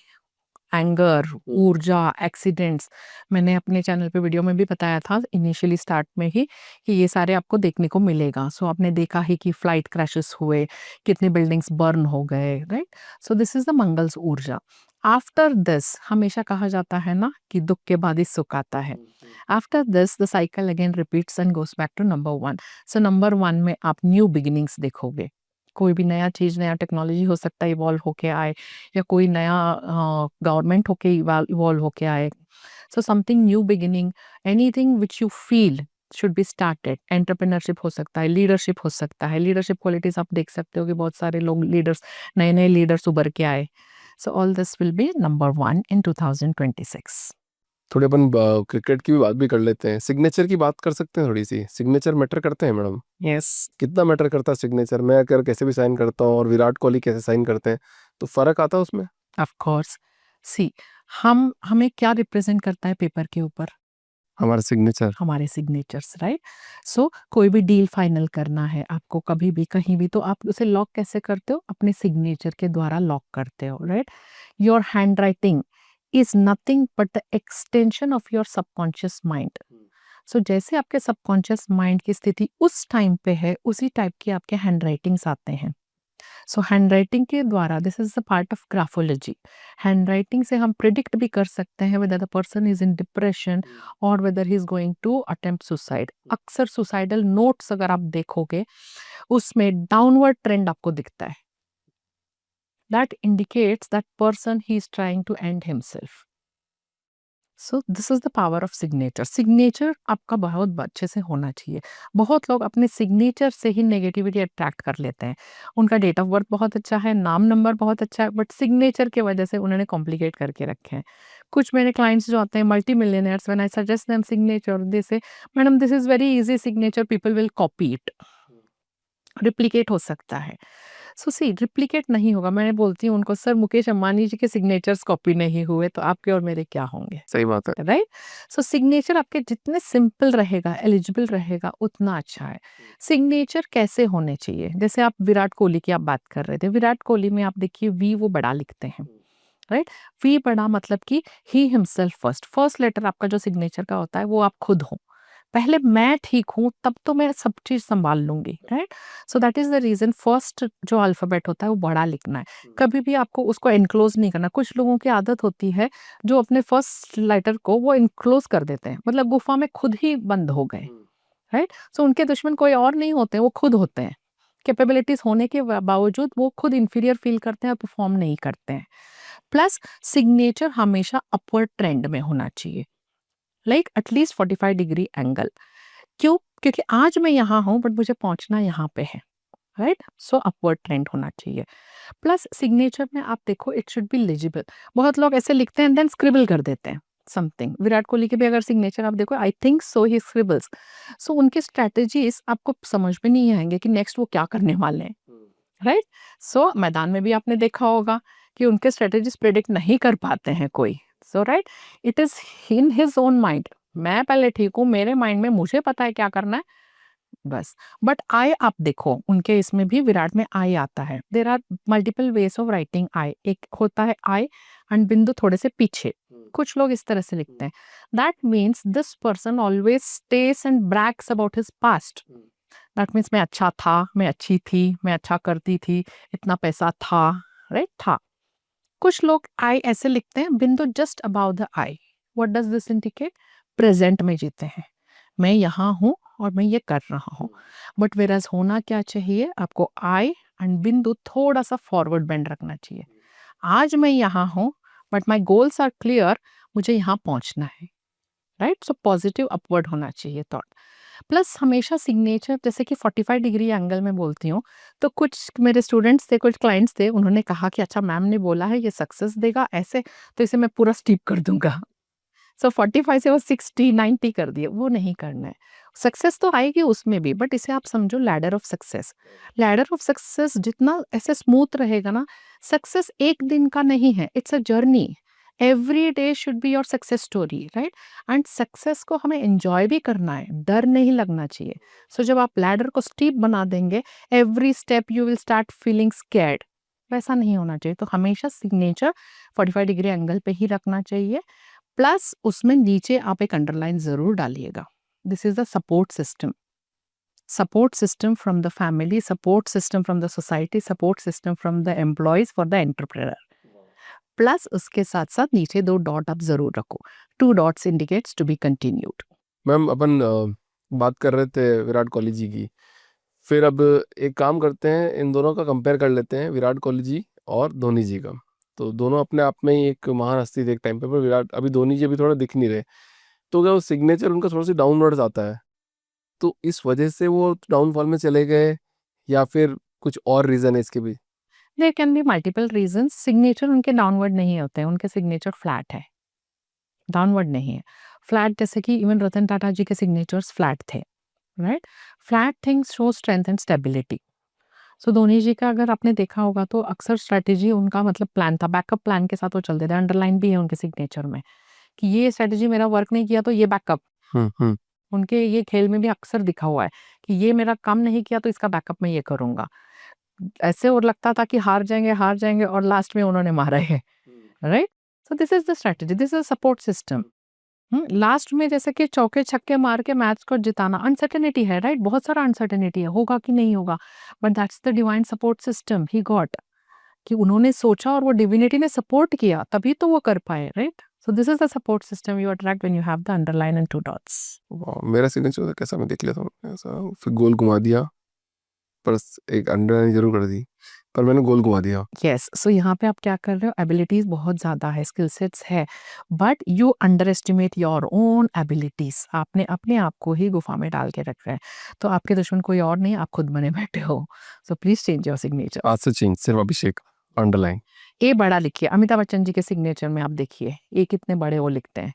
एंगर, ऊर्जा, एक्सीडेंट्स। मैंने अपने चैनल पे वीडियो में भी बताया था इनिशियली स्टार्ट में ही कि ये सारे आपको देखने को मिलेगा। सो आपने देखा ही कि फ्लाइट क्रैशेस हुए, कितने बिल्डिंग्स बर्न हो गए, right? So this is the Mangal's ऊर्जा। आफ्टर दिस हमेशा कहा जाता है ना कि दुख के बाद ही सुख आता है। After this the cycle again repeats and goes back to number 1। So number 1 में आप न्यू बिगिनिंग्स देखोगे। कोई भी नया चीज, नया टेक्नोलॉजी हो सकता है इवॉल्व होके आए, या कोई नया गवर्नमेंट होके इवॉल्व होके आए। So something new beginning, anything which you feel should be started. Entrepreneurship हो सकता है, लीडरशिप हो सकता है। लीडरशिप क्वालिटीज आप देख सकते हो कि बहुत सारे लोग लीडर्स, नए नए लीडर्स उभर के आए। So all this will be number 1 इन 2026। थोड़ी अपन क्रिकेट की भी बात भी कर लेते हैं। सिग्नेचर की बात कर सकते हैं थोड़ी सी? सिग्नेचर मैटर करते हैं मैडम? यस, कितना मैटर करता है सिग्नेचर? मैं अगर कैसे भी साइन करता हूँ और विराट कोहली कैसे साइन करते हैं, तो फर्क आता है उसमें? Of course. सी, हमें क्या रिप्रेजेंट करता है पेपर के ऊपर? हमारा सिग्नेचर। हमारे सिग्नेचर्स, राइट? सो कोई भी डील फाइनल करना है आपको कभी भी कहीं भी, तो आप उसे लॉक कैसे करते हो? अपने सिग्नेचर के द्वारा लॉक करते हो, right? Your hand writing is nothing but the extension of your subconscious mind. So जैसे आपके सबकॉन्शियस माइंड की स्थिति उस टाइम पे है, उसी टाइप की आपके हैंड राइटिंग्स आते हैं। सो हैंड राइटिंग के द्वारा, this is the part of graphology. Hand writing से हम प्रिडिक्ट भी कर सकते हैं whether the person is in depression और whether he is going to attempt suicide. अक्सर सुसाइडल नोट्स अगर आप देखोगे, उसमें डाउनवर्ड ट्रेंड आपको दिखता है। That indicates that person he is trying to end himself. So this is the power of signature. Signature आपका बहुत अच्छे से होना चाहिए। बहुत लोग अपने सिग्नेचर से ही नेगेटिविटी अट्रैक्ट कर लेते हैं। उनका डेट ऑफ बर्थ बहुत अच्छा है, नाम नंबर बहुत अच्छा है, बट सिग्नेचर की वजह से उन्होंने कॉम्प्लिकेट करके रखे हैं। कुछ मेरे क्लाइंट्स जो आते हैं multi millionaires, when I suggest them signature, they say madam this is very easy signature, people will copy it. Replicate हो सकता है। सो सी, रिप्लिकेट नहीं होगा। मैं बोलती हूँ उनको, सर मुकेश अंबानी जी के सिग्नेचर्स कॉपी नहीं हुए तो आपके और मेरे क्या होंगे? सही बात है। राइट? सो सिग्नेचर आपके जितने सिंपल रहेगा, एलिजिबल रहेगा, उतना अच्छा है। सिग्नेचर कैसे होने चाहिए? जैसे आप विराट कोहली की आप बात कर रहे थे, विराट कोहली में आप देखिए वी वो बड़ा लिखते हैं, राइट? वी बड़ा मतलब कि he himself first. First letter आपका जो सिग्नेचर का होता है वो आप खुद हो। पहले मैं ठीक हूँ तब तो मैं सब चीज संभाल लूंगी, right? So that is the reason first जो अल्फाबेट होता है वो बड़ा लिखना है। कभी भी आपको उसको एनक्लोज नहीं करना। कुछ लोगों की आदत होती है जो अपने फर्स्ट लेटर को वो इनक्लोज कर देते हैं, मतलब गुफा में खुद ही बंद हो गए, राइट? सो उनके दुश्मन कोई और नहीं होते, वो खुद होते हैं। कैपेबिलिटीज होने के बावजूद वो खुद इंफीरियर फील करते हैं और परफॉर्म नहीं करते हैं। प्लस सिग्नेचर हमेशा अपवर्ड ट्रेंड में होना चाहिए, लाइक एटलीस्ट 45 डिग्री एंगल। क्यों? क्योंकि आज मैं यहाँ हूँ बट मुझे पहुंचना यहाँ पे है, राइट? सो अपवर्ड ट्रेंड होना चाहिए। प्लस सिग्नेचर में आप देखो इट शुड बी लिजिबल। बहुत लोग ऐसे लिखते हैं देन स्क्रिबल कर देते हैं समथिंग। विराट कोहली के भी अगर सिग्नेचर आप देखो, I think so he scribbles. सो उनके स्ट्रेटेजीज आपको समझ में नहीं आएंगे कि नेक्स्ट वो क्या करने वाले हैं, राइट? सो मैदान में भी आपने देखा होगा कि उनके स्ट्रेटेजीज प्रेडिक्ट नहीं कर पाते हैं कोई। So right, it is in his own mind मैं पहले ठीक हूँ, मेरे माइंड में मुझे पता है क्या करना है, बस। बट आई आप देखो, उनके इसमें भी विराट में आई आता है। There are multiple ways of writing I. एक होता है आई एंड बिंदु थोड़े से पीछे, कुछ लोग इस तरह से लिखते हैं। That means this person always stays and brags about his past. That means मैं अच्छा था, मैं अच्छी थी, मैं अच्छा करती थी, इतना पैसा था, राइट था। कुछ लोग आई ऐसे लिखते हैं, बिंदु just about the I. What does this indicate? Present में जीते हैं, मैं यहाँ हूँ और मैं ये कर रहा हूँ। बट वेराज होना क्या चाहिए आपको? आई एंड बिंदु थोड़ा सा फॉरवर्ड बेंड रखना चाहिए। आज मैं यहाँ हूँ but my goals are clear, मुझे यहाँ पहुँचना है, राइट? सो पॉजिटिव अपवर्ड होना चाहिए थॉट। प्लस हमेशा सिग्नेचर, जैसे कि 45 डिग्री एंगल में बोलती हूँ, तो कुछ मेरे स्टूडेंट्स थे, कुछ क्लाइंट्स थे, उन्होंने कहा कि अच्छा मैम ने बोला है ये सक्सेस देगा ऐसे, तो इसे मैं पूरा स्टीप कर दूंगा। सो 45 से वो 60 90 कर दिए, वो नहीं करना है। सक्सेस तो आएगी उसमें भी, बट इसे आप समझो ladder of success. Ladder of success जितना ऐसे स्मूथ रहेगा ना, सक्सेस एक दिन का नहीं है, it's a journey. Every day should be your success story, right? And success को हमें एंजॉय भी करना है, डर नहीं लगना चाहिए। सो जब आप लैडर को स्टीप बना देंगे, every step you will start feeling scared, वैसा नहीं होना चाहिए। तो हमेशा सिग्नेचर 45 डिग्री एंगल पे ही रखना चाहिए। प्लस उसमें नीचे आप एक अंडरलाइन जरूर डालिएगा, this is the support system. Support system from the family, support system from the society, support system from the employees for the entrepreneur. Plus उसके साथ साथ नीचे 2 डॉट आप जरूर रखो। 2 dots indicates to be continued. Ma'am अपन बात कर रहे थे विराट कोहली जी की, फिर अब एक काम करते हैं, इन दोनों का कंपेयर कर लेते हैं, विराट कोहली जी और धोनी जी का। तो दोनों अपने आप में ही एक महान हस्ती थे एक टाइम पे, पर विराट अभी धोनी जी अभी थोड़ा दिख नहीं रहे, तो क्या वो सिग्नेचर उनका थोड़ा सा डाउनवर्ड्स आता है, तो इस वजह से वो डाउनफॉल में चले गए, या फिर कुछ और रीजन है इसके भी? There can be multiple reasons. Signature उनके डाउनवर्ड नहीं होते हैं, उनके सिग्नेचर फ्लैट है, डाउनवर्ड नहीं है। फ्लैट, जैसे कि इवन रतन टाटा जी के सिग्नेचर्स फ्लैट थे, right? Flat things show strength and stability. So Dhoni ji का अगर आपने देखा होगा तो अक्सर स्ट्रैटेजी उनका मतलब प्लान था, बैकअप प्लान के साथ वो चलते थे। अंडरलाइन भी है उनके सिग्नेचर में कि ये स्ट्रैटेजी मेरा वर्क नहीं किया तो ये बैकअप। हम्म। उनके ये खेल में भी अक्सर दिखा हुआ है कि ये मेरा काम नहीं किया तो इसका बैकअप मैं ये करूंगा। ऐसे और लगता था कि हार जाएंगे और लास्ट में उन्होंने मारा है, right? So this is the strategy, this is support system. Last में जैसे कि चौके छक्के मार के मैच को जिताना, अनसर्टेनिटी है, राइट? बहुत सारा अनसर्टेनिटी है, होगा कि नहीं होगा, but that's the divine support system he got, कि उन्होंने सोचा और वो डिविनिटी ने सपोर्ट किया, तभी तो वो कर पाए, right? So this is the support system you attract when you have the underline and 2 dots. वाह, मेरा सिग्नेचर कैसा मैं देख लेता हूँ, ऐसा फिर गोल घुमा दिया, पर एक अंडरलाइन जरूर कर दी, पर मैंने गोल घुमा दिया। यस, सो यहाँ पे आप क्या कर रहे हो, एबिलिटीज बहुत ज़्यादा है, स्किल सेट्स है, but you under estimate your own abilities. आपने अपने आप को ही गुफा में डाल के रख रहे हैं, तो आपके दुश्मन कोई और नहीं, आप खुद बने बैठे हो। So please change your signature. आज से चेंज, सिर्फ अभिषेक अंडरलाइन। ए बड़ा लिखिए, अमिताभ बच्चन जी के सिग्नेचर में आप देखिए ए कितने बड़े वो लिखते हैं।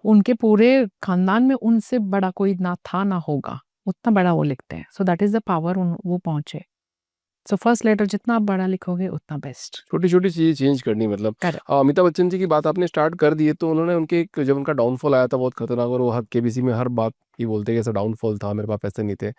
उनके पूरे खानदान में उनसे बड़ा कोई ना था ना होगा, उतना बड़ा वो लिखते हैं। सो दैट इज द पावर वो पहुंचे। सो फर्स्ट लेटर जितना आप बड़ा लिखोगे उतना बेस्ट। छोटी छोटी चीजें चेंज करनी, मतलब करेक्ट। अमिताभ बच्चन जी की बात आपने स्टार्ट कर दी है, तो उन्होंने उनके एक जब उनका डाउनफॉल आया था बहुत खतरनाक, और वो हर केबीसी में हर बात ही बोलते कि ऐसा डाउनफॉल था, मेरे पास पैसे नहीं थे।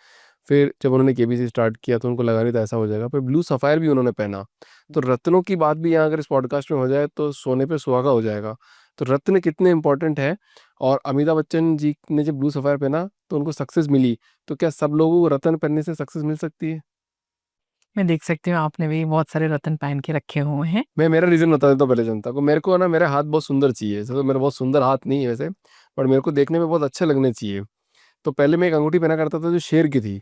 फिर जब उन्होंने केबीसी स्टार्ट किया तो उनको लगा नहीं था ऐसा हो जाएगा, फिर ब्लू सफायर भी उन्होंने पहना। तो रत्नों की बात भी यहाँ अगर इस पॉडकास्ट में हो जाए तो सोने पे सुहागा हो जाएगा। तो रत्न कितने इंपॉर्टेंट है, और अमिताभ बच्चन जी ने जब ब्लू सफायर पहना तो उनको सक्सेस मिली, तो क्या सब लोगों को रत्न पहनने से सक्सेस मिल सकती है? मैं देख सकती हूँ आपने भी बहुत सारे रतन पहन के रखे हुए हैं। मैं मेरा रीजन बता देता हूँ पहले जनता को। मेरे को ना मेरा हाथ बहुत सुंदर चाहिए, ऐसे तो मेरा बहुत सुंदर हाथ नहीं है वैसे, पर मेरे को देखने में बहुत अच्छे लगने चाहिए। तो पहले मैं एक अंगूठी पहना करता था जो शेर की थी,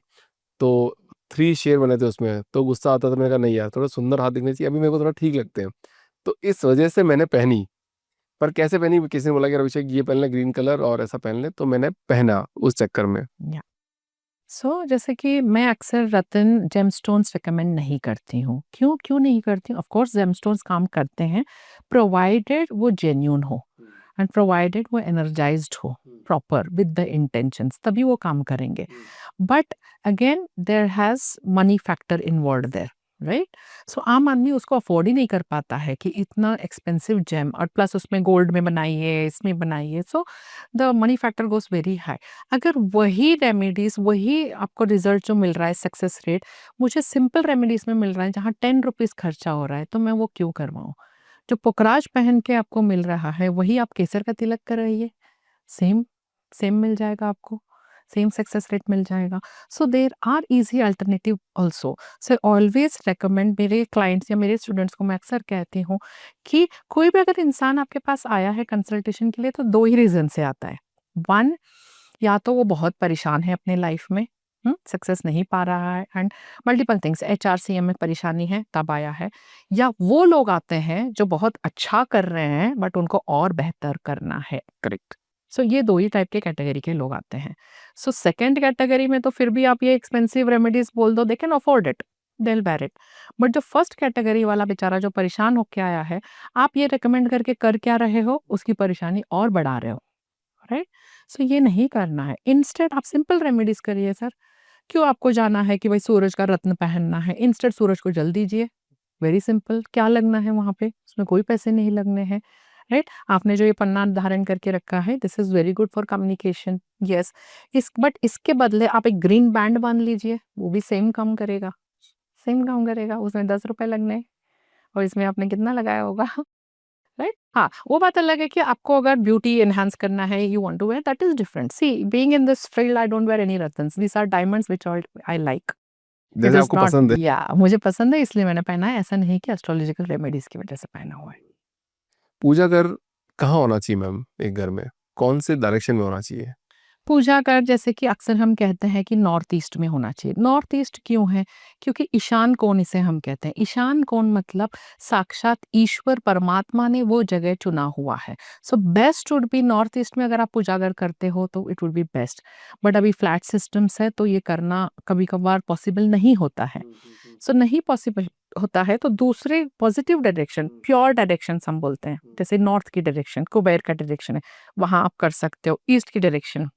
तो 3 शेर बने थे उसमें, तो गुस्सा आता था, मैंने कहा नहीं यार थोड़ा सुंदर हाथ दिखने चाहिए, अभी मेरे को थोड़ा ठीक लगते हैं। तो इस वजह से मैंने पहनी। पर कैसे पहनी, किसी ने बोला कि अभिषेक ये पहन ले ग्रीन कलर और ऐसा पहन ले, तो मैंने पहना उस चक्कर में। या सो जैसे कि मैं अक्सर रतन जेमस्टोन्स रिकमेंड नहीं करती हूँ। क्यों क्यों नहीं करती हूँ? ऑफ कोर्स जेमस्टोन्स काम करते हैं, प्रोवाइडेड वो जेन्यून हो एंड प्रोवाइडेड वो एनर्जाइज्ड हो प्रॉपर विद द इंटेंशंस, तभी वो काम करेंगे। But again there has money factor involve there, right? So आम आदमी उसको अफोर्ड ही नहीं कर पाता है कि इतना एक्सपेंसिव जेम, और प्लस उसमें गोल्ड में बनाइए, इसमें बनाइए, so the money factor goes very high. अगर वही रेमेडीज, वही आपको रिजल्ट जो मिल रहा है, सक्सेस रेट मुझे सिंपल रेमेडीज में मिल रहा है जहाँ 10 रुपीज़ खर्चा हो रहा है, तो मैं वो क्यों करवाऊँ? जो पुखराज पहन के आपको मिल रहा है वही आप केसर का तिलक कराइए, सेम सेम मिल जाएगा आपको, सेम सक्सेस रेट मिल जाएगा। So there are easy alternative also. So always recommend, मेरे क्लाइंट्स या मेरे स्टूडेंट्स को मैं अक्सर कहती हूँ कि कोई भी अगर इंसान आपके पास आया है कंसल्टेशन के लिए तो 2 ही रीज़न से आता है। 1, या तो वो बहुत परेशान है अपने लाइफ में, सक्सेस नहीं पा रहा है, एंड मल्टीपल थिंग्स, एचआरसीएम में परेशानी है तब आया है, या वो लोग आते हैं जो बहुत अच्छा कर रहे हैं बट उनको और बेहतर करना है। करेक्ट। सो ये 2 ही टाइप के कैटेगरी के लोग आते हैं। सो सेकंड कैटेगरी में तो फिर भी आप ये एक्सपेंसिव रेमेडीज़ बोल दो, they can afford it, they will bear it. But जो फर्स्ट कैटेगरी वाला बेचारा जो परेशान होके आया है, आप ये रिकमेंड करके कर क्या रहे हो? उसकी परेशानी और बढ़ा रहे हो, राइट? सो ये नहीं करना है। इंस्टेड आप सिंपल रेमेडीज़ करिए सर। क्यों आपको जाना है कि भाई सूरज का रत्न पहनना है? इंस्टेड सूरज को जल दीजिए। वेरी सिंपल, क्या लगना है वहाँ पे? उसमें कोई पैसे नहीं लगने हैं, राइट? आपने जो ये पन्ना धारण करके रखा है, this is very good for communication, yes. But इसके बदले आप एक ग्रीन बैंड बाँध लीजिए, वो भी सेम काम करेगा, सेम काम करेगा। उसमें 10 रुपए लगने, और इसमें आपने कितना लगाया होगा? राइट? हाँ, वो बात अलग है कि आपको अगर ब्यूटी एनहांस करना है, you want to wear, that is different. See, being in this field I don't wear any रत्न्स, these are diamonds which all I like. It जैसे इज़ आपको नॉट, पसंद है। या मुझे पसंद है इसलिए मैंने पहना है, ऐसा नहीं कि एस्ट्रोलॉजिकल रेमेडीज़ की वजह से पहना हुआ है। पूजा घर कहाँ होना चाहिए मैम एक घर में? कौन से डायरेक्शन में होना चाहिए? पूजा घर जैसे कि अक्सर हम कहते हैं कि नॉर्थ ईस्ट में होना चाहिए। नॉर्थ ईस्ट क्यों है? क्योंकि ईशान कोण इसे हम कहते हैं। ईशान कोण मतलब साक्षात ईश्वर परमात्मा ने वो जगह चुना हुआ है। So best would be north east में, अगर आप पूजा घर करते हो तो it would be best. But अभी फ्लैट सिस्टम्स है तो ये करना कभी-कभार पॉसिबल नहीं होता है। सो नहीं पॉसिबल होता है तो दूसरे पॉजिटिव डायरेक्शन, प्योर डायरेक्शंस हम बोलते हैं। जैसे नॉर्थ की डायरेक्शन, कुबेर का डायरेक्शन है, वहाँ आप कर सकते हो। ईस्ट की डायरेक्शन,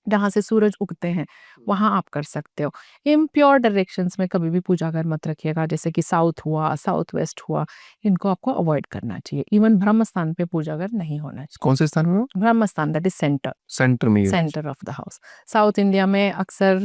जहाँ से सूरज उगते हैं, वहाँ आप कर सकते हो। इम्प्योर डायरेक्शंस में कभी भी पूजा घर मत रखिएगा, जैसे कि साउथ हुआ, साउथ वेस्ट हुआ, इनको आपको अवॉइड करना चाहिए। इवन ब्रह्म स्थान पे पूजा घर नहीं होना चाहिए। कौन से स्थान में हो? ब्रह्म स्थान, दैट इज़ सेंटर, सेंटर में ही हो। Centre of the house. South India में अक्सर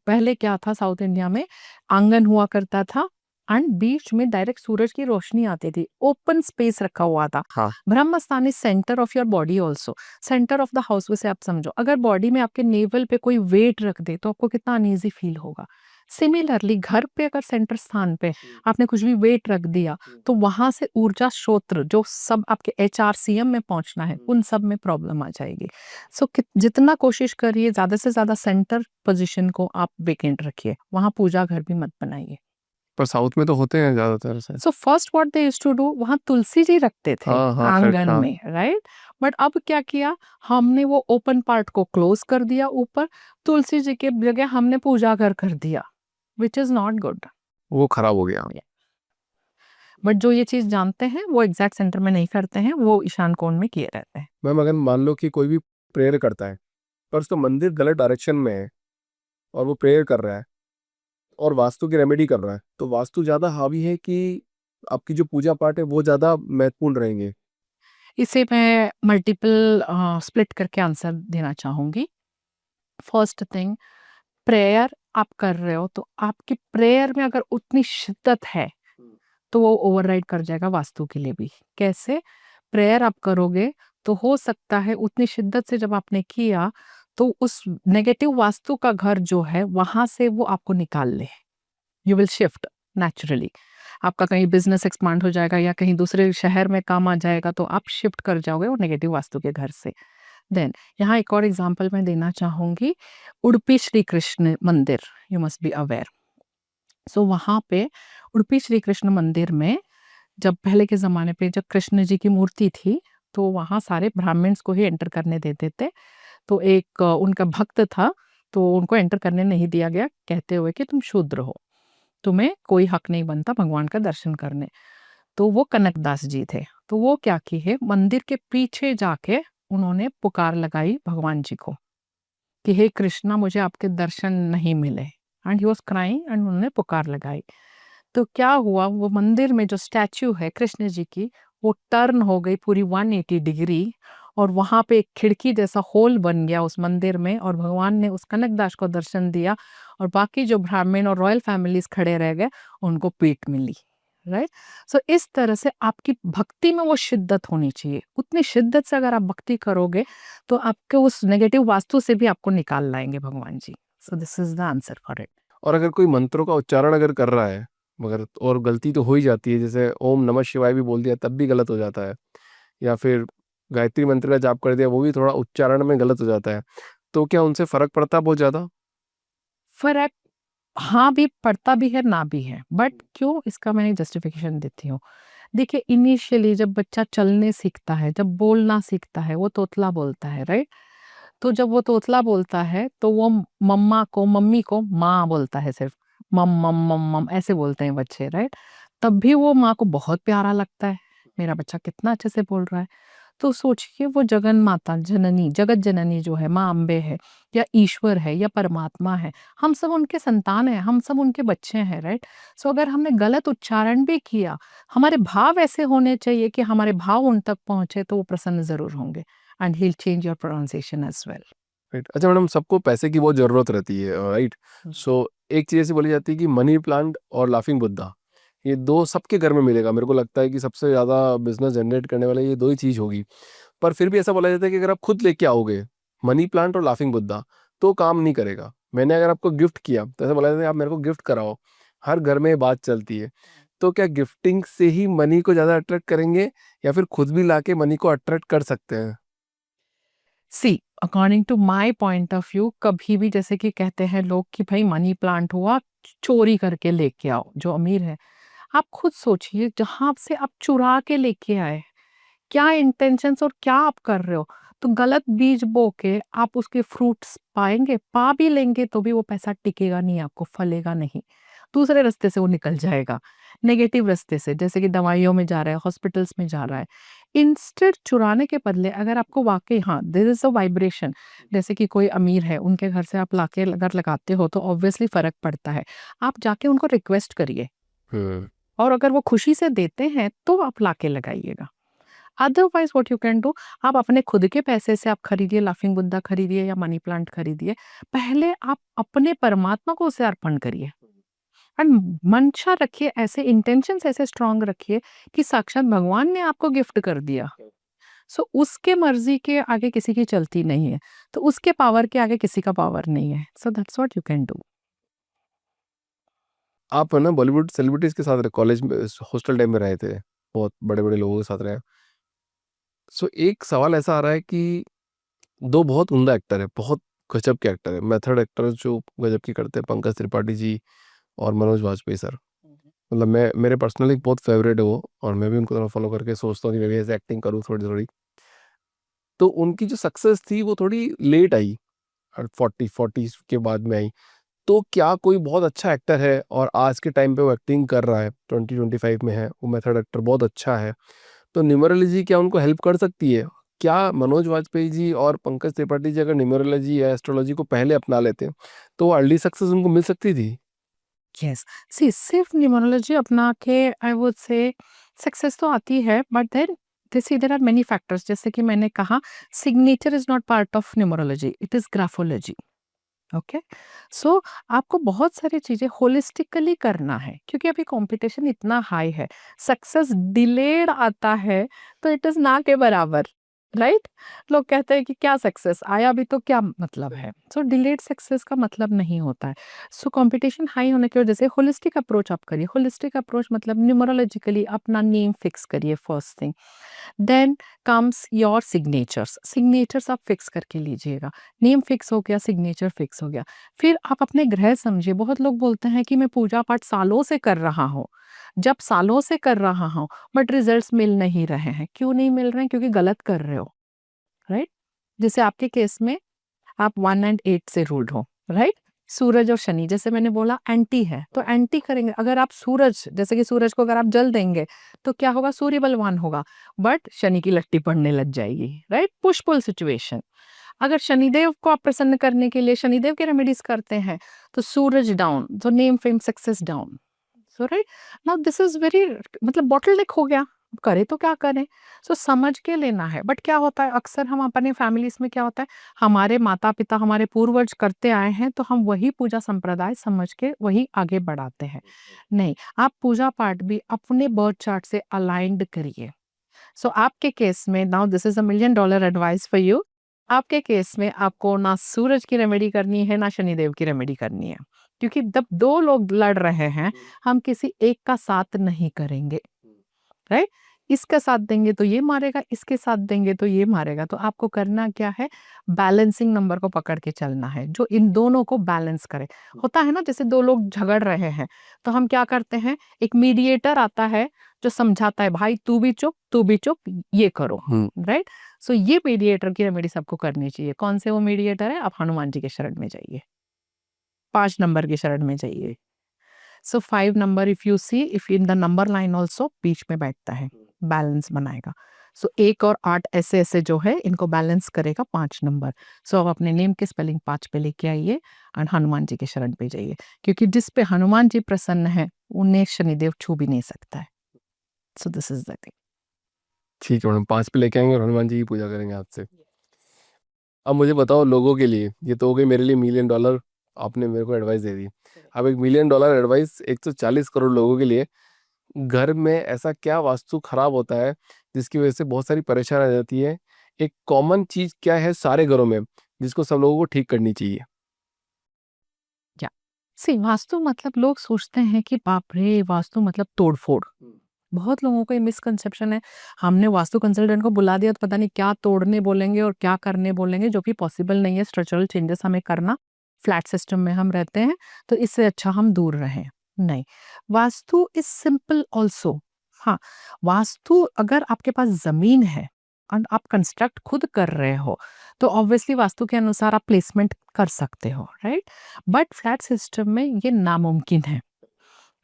पहले क्या था, साउथ इंडिया में आंगन हुआ करता था एंड बीच में डायरेक्ट सूरज की रोशनी आती थी, ओपन स्पेस रखा हुआ था। हाँ। ब्रह्म स्थान is centre of your body also, centre of the house. वैसे आप समझो, अगर बॉडी में आपके नेवल पे कोई वेट रख दे तो आपको कितना अनईजी फील होगा। सिमिलरली घर पे अगर सेंटर स्थान पे आपने कुछ भी वेट रख दिया तो वहां से ऊर्जा स्रोत्र जो सब आपके एचआरसीएम में पहुंचना है, उन सब में प्रॉब्लम आ जाएगी। सो जितना कोशिश करिए ज्यादा से ज्यादा सेंटर पोजीशन को आप वेकेंट रखिए, वहां पूजा घर भी मत बनाइए। पर साउथ में तो होते हैं ज्यादातर शायद। So first what they used to do, वहां तुलसी जी रखते थे हाँ हाँ, करेक्ट, आंगन हाँ। में, राइट? बट अब क्या किया, हमने वो ओपन पार्ट को क्लोज कर दिया, ऊपर तुलसी जी के जगह हमने पूजा घर कर दिया, विच इज नॉट गुड। वो खराब हो गया। बट जो ये चीज जानते हैं वो एग्जैक्ट सेंटर में नहीं करते हैं, वो ईशान कोण में किए रहते हैं। मैम अगर मान लो कि कोई भी प्रेयर करता है पर उसका मंदिर गलत डायरेक्शन में है और वो प्रेयर कर रहा है और वास्तु की रेमेडी कर रहा है, तो वास्तु ज्यादा हावी है कि आपकी जो पूजा पाठ है वो ज्यादा महत्वपूर्ण रहेंगे? इसे मैं मल्टीपल स्प्लिट करके आंसर देना चाहूंगी। फर्स्ट थिंग, प्रेयर आप कर रहे हो तो आपकी प्रेयर में अगर उतनी शिद्दत है तो वो ओवरराइड कर जाएगा वास्तु के लिए भी। कैसे? प्रेयर आप करोगे तो हो सकता है उतनी शिद्दत से जब आपने किया तो उस नेगेटिव वास्तु का घर जो है वहां से वो आपको निकाल ले। You will shift naturally. आपका कहीं बिजनेस एक्सपांड हो जाएगा या कहीं दूसरे शहर में काम आ जाएगा तो आप शिफ्ट कर जाओगे वो नेगेटिव वास्तु के घर से। देन यहाँ एक और एग्जांपल मैं देना चाहूंगी, उडुपी श्री कृष्ण मंदिर, यू मस्ट बी अवेयर। सो वहां पे उडुपी श्री कृष्ण मंदिर में जब पहले के ज़माने पे जब कृष्ण जी की मूर्ति थी, तो वहाँ सारे ब्राह्मण्स को ही एंटर करने देते थे। तो एक उनका भक्त था, तो उनको एंटर करने नहीं दिया गया, कहते हुए कि तुम शूद्र हो, तुम्हें कोई हक नहीं बनता भगवान का दर्शन करने। तो वो कनकदास जी थे, तो वो क्या किए, मंदिर के पीछे जाके उन्होंने पुकार लगाई भगवान जी को कि हे कृष्णा, मुझे आपके दर्शन नहीं मिले। And he was crying and उन्होंने पुकार लगाई। तो क्या हुआ, वो मंदिर में जो स्टैच्यू है कृष्ण जी की, वो टर्न हो गई पूरी 180 डिग्री, और वहां पे एक खिड़की जैसा होल बन गया उस मंदिर में, और भगवान ने उस कनकदास को दर्शन दिया, और बाकी जो ब्राह्मण और रॉयल फैमिलीज खड़े रह गए, उनको पीठ मिली। राइट। सो इस तरह से आपकी भक्ति में वो शिद्दत होनी चाहिए। उतनी शिद्दत से अगर आप भक्ति करोगे तो आपके उस नेगेटिव वास्तु से भी आपको निकाल लाएंगे भगवान जी। So this is the answer for it. और अगर कोई मंत्रों का उच्चारण अगर कर रहा है, मगर और गलती तो हो ही जाती है, जैसे ओम नमः शिवाय भी बोल दिया तब भी गलत हो जाता है, या फिर गायत्री मंत्र का जाप कर दिया वो भी थोड़ा उच्चारण में गलत हो जाता है, तो क्या उनसे फ़र्क पड़ता है बहुत ज़्यादा? फर्क हाँ भी पड़ता भी है, ना भी है, बट क्यों, इसका मैं जस्टिफिकेशन देती हूँ। देखिए, इनिशियली जब बच्चा चलने सीखता है, जब बोलना सीखता है, वो तोतला बोलता है, राइट? तो जब वो तोतला बोलता है तो वो मम्मी को माँ बोलता है सिर्फ। मम मम मम मम ऐसे बोलते हैं बच्चे, राइट? तब भी वो माँ को बहुत प्यारा लगता है, मेरा बच्चा कितना अच्छे से बोल रहा है। तो सोचिए, वो जगन माता जननी, जगत जननी जो है, माँ अम्बे है, या ईश्वर है, या परमात्मा है, हम सब उनके संतान हैं, हम सब उनके बच्चे हैं, राइट? सो अगर हमने गलत उच्चारण भी किया, हमारे भाव ऐसे होने चाहिए कि हमारे भाव उन तक पहुंचे, तो वो प्रसन्न जरूर होंगे, and he will change your pronunciation as well. Right. अच्छा मैडम, सबको पैसे की बहुत ज़रूरत रहती है, राइट? सो एक चीज़ ऐसी बोली जाती है कि मनी प्लांट और लाफिंग बुद्धा, ये 2 सबके घर में मिलेगा। मेरे को लगता है कि सबसे ज़्यादा बिज़नेस जनरेट करने वाला ये 2 ही चीज़ होगी। पर फिर भी ऐसा बोला जाता है कि अगर आप खुद लेके आओगे, मनी प्लांट और लाफिंग बुद्धा, तो काम नहीं करेगा। मैंने अगर आपको गिफ्ट किया, तो ऐसा बोला जाता है आप मेरे को गिफ्ट कराओ, हर घर में ये बात चलती है। तो क्या गिफ्टिंग से ही मनी को ज़्यादा अट्रैक्ट करेंगे, या फिर खुद भी लाके मनी को अट्रैक्ट कर सकते हैं? See, according to my point of view, कभी भी जैसे कि कहते हैं लोग कि भाई मनी प्लांट हुआ, चोरी करके लेके आओ, जो अमीर है। आप खुद सोचिए, जहां से आप चुरा के लेके आए, क्या इंटेंशंस और क्या आप कर रहे हो? तो गलत बीज बो के आप उसके फ्रूट्स पाएंगे, पा भी लेंगे तो भी वो पैसा टिकेगा नहीं, आपको फलेगा नहीं, दूसरे रास्ते से वो निकल जाएगा, नेगेटिव रास्ते से, जैसे कि दवाइयों में जा रहा है, हॉस्पिटल्स में जा रहा है। इंस्टेड चुराने के बदले अगर आपको वाकई, हाँ, दिस इज अ वाइब्रेशन, जैसे कि कोई अमीर है, उनके घर से आप लाके अगर लगाते हो तो ऑब्वियसली फर्क पड़ता है। आप जाके उनको रिक्वेस्ट करिए, हम्म। और अगर वो खुशी से देते हैं तो आप लाके लगाइएगा। Otherwise what you can do, आप अपने खुद के पैसे से आप खरीदिए, लाफिंग बुद्धा खरीदिए या मनी प्लांट खरीदिए। पहले आप अपने परमात्मा को उसे अर्पण करिए, एंड मंशा रखिए, ऐसे इंटेंशंस ऐसे स्ट्रांग रखिए कि साक्षात भगवान ने आपको गिफ्ट कर दिया। सो उसके मर्जी के आगे किसी की चलती नहीं है, तो उसके पावर के आगे किसी का पावर नहीं है। So that's what you can do. आप है ना बॉलीवुड सेलिब्रिटीज़ के साथ कॉलेज में हॉस्टल टाइम में रहे थे, बहुत बड़े-बड़े लोगों के साथ रहे। सो एक सवाल ऐसा आ रहा है कि 2 बहुत उम्दा एक्टर है, बहुत गज़ब के एक्टर है, मेथड एक्टर जो गज़ब की करते हैं, पंकज त्रिपाठी जी और मनोज वाजपेयी सर। मतलब मैं, मेरे पर्सनली बहुत फ़ेवरेट है वो, और मैं भी उनको थोड़ा फ़ॉलो करके सोचता हूँ कि मैं भी ऐसे एक्टिंग करूँ थोड़ी-थोड़ी। तो उनकी जो सक्सेस थी वो थोड़ी लेट आई, 40s के बाद में आई। तो क्या कोई बहुत अच्छा एक्टर है और आज के टाइम पे वो एक्टिंग कर रहा है, 2025 में है, वो मेथड एक्टर बहुत अच्छा है, तो न्यूमरोलॉजी क्या उनको हेल्प कर सकती है? क्या मनोज वाजपेयी जी और पंकज त्रिपाठी जी अगर न्यूमरोलॉजी या एस्ट्रोलॉजी को पहले अपना लेते, तो वो अर्ली सक्सेस उनको मिल सकती थी? यस, सी, सिर्फ न्यूमरोलॉजी अपना के आई वुड से सक्सेस तो आती है, but then there are many factors, जैसे कि मैंने कहा, signature is not part of numerology, it is graphology. Okay. So आपको बहुत सारी चीजें होलिस्टिकली करना है, क्योंकि अभी कंपटीशन इतना हाई है। सक्सेस डिलेड आता है तो इट इज ना के बराबर, राइट? लोग कहते हैं कि क्या सक्सेस आया भी तो क्या मतलब है? सो डिलेड सक्सेस का मतलब नहीं होता है। सो कंपटीशन हाई होने की वजह से होलिस्टिक अप्रोच आप करिए। होलिस्टिक अप्रोच मतलब न्यूमरोलॉजिकली अपना नेम फिक्स करिए, first thing. Then comes your signatures, signatures आप फिक्स करके लीजिएगा। नेम फिक्स हो गया, सिग्नेचर फिक्स हो गया। फिर आप अपने ग्रह समझिए। बहुत लोग बोलते हैं कि मैं पूजा पाठ सालों से कर रहा हूँ। जब सालों से कर रहा हूँ बट रिजल्ट्स मिल नहीं रहे हैं, क्यों नहीं मिल रहे हैं? क्योंकि गलत कर रहे हो, राइट? जैसे आपके केस में आप 1 एंड 8 से रूल्ड हो, राइट? सूरज और शनि, जैसे मैंने बोला, एंटी है तो एंटी करेंगे। अगर आप सूरज, जैसे कि सूरज को अगर आप जल देंगे तो क्या होगा? सूर्य बलवान होगा, बट शनि की लट्टी पड़ने लग जाएगी, राइट? Push pull situation. अगर शनिदेव को आप प्रसन्न करने के लिए शनिदेव के रेमेडीज करते हैं तो सूरज डाउन, तो name fame success down. So right now this is very मतलब बॉटलनेक हो गया, करे तो क्या करें। सो समझ के लेना है। बट क्या होता है अक्सर हम अपने फैमिलीज में क्या होता है, हमारे माता पिता हमारे पूर्वज करते आए हैं तो हम वही पूजा संप्रदाय समझ के वही आगे बढ़ाते हैं। नहीं, आप पूजा पाठ भी अपने बर्थ चार्ट से अलाइंड करिए। सो आपके केस में now this is $1 million advice for you. आपके केस में आपको ना सूरज की रेमेडी करनी है ना शनिदेव की रेमेडी करनी है, क्योंकि जब दो लोग लड़ रहे हैं हम किसी एक का साथ नहीं करेंगे, राइट। इसका साथ देंगे तो ये मारेगा, इसके साथ देंगे तो ये मारेगा। तो आपको करना क्या है, बैलेंसिंग नंबर को पकड़ के चलना है जो इन दोनों को बैलेंस करे। होता है ना जैसे दो लोग झगड़ रहे हैं तो हम क्या करते हैं, एक मीडिएटर आता है जो समझाता है भाई तू भी चुप तू भी चुप ये करो, राइट। सो ये मीडिएटर की रेमेडी सबको करनी चाहिए। कौन से वो मीडिएटर है, आप हनुमान जी के शरण में जाइए, 5 नंबर की शरण में जाइए। So 5 number if you see if in the number line also बीच में बैठता है, बैलेंस बनाएगा। सो 1 और 8 ऐसे ऐसे जो है इनको बैलेंस करेगा 5 नंबर। सो आप अपने नेम की स्पेलिंग 5 पे लेके आइए और हनुमान जी के शरण पे जाइए, क्योंकि जिस पे हनुमान जी प्रसन्न है उन्हें शनिदेव छू भी नहीं सकता है। So this is the thing. ठीक है मैडम, 5 पे लेके आएंगे और हनुमान जी की पूजा करेंगे आपसे। अब मुझे बताओ, लोगों के लिए ये तो हो गई मेरे लिए $1 million आपने मेरे को एडवाइस दे दी। अब $1 million एडवाइस 140 करोड़ लोगों के लिए, घर में ऐसा क्या वास्तु खराब होता है जिसकी वजह से बहुत सारी परेशानी आ जाती है? एक कॉमन चीज क्या है सारे घरों में जिसको सब लोगों को ठीक करनी चाहिए? क्या सी वास्तु मतलब लोग सोचते हैं कि बाप रे वास्तु मतलब तोड़फोड़। बहुत लोगों को ये मिसकंसेप्शन है, हमने वास्तु कंसल्टेंट को बुला दिया तो पता नहीं क्या तोड़ने बोलेंगे और क्या करने बोलेंगे, जो कि पॉसिबल नहीं है स्ट्रक्चरल चेंजेस हमें करना। फ्लैट सिस्टम में हम रहते हैं तो इससे अच्छा हम दूर रहें। नहीं, वास्तु इज सिंपल ऑल्सो। हाँ, वास्तु अगर आपके पास जमीन है और आप कंस्ट्रक्ट खुद कर रहे हो तो ऑब्वियसली वास्तु के अनुसार आप प्लेसमेंट कर सकते हो, राइट। बट फ्लैट सिस्टम में ये नामुमकिन है,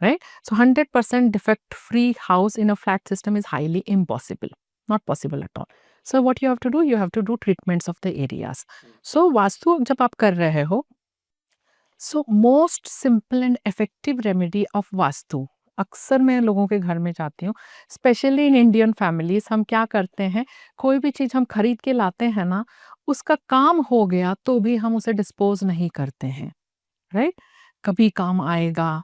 right? So 100% defect free house in a flat system is highly impossible, not possible at all. So what you have to do, you have to do treatments of the areas. So vastu जब आप कर रहे हो, so most simple and effective remedy of vastu, अक्सर मैं लोगों के घर में जाती हूँ, स्पेशली इन इंडियन फैमिलीज, हम क्या करते हैं, कोई भी चीज हम खरीद के लाते हैं ना, उसका काम हो गया तो भी हम उसे डिस्पोज नहीं करते हैं, राइट। कभी काम आएगा,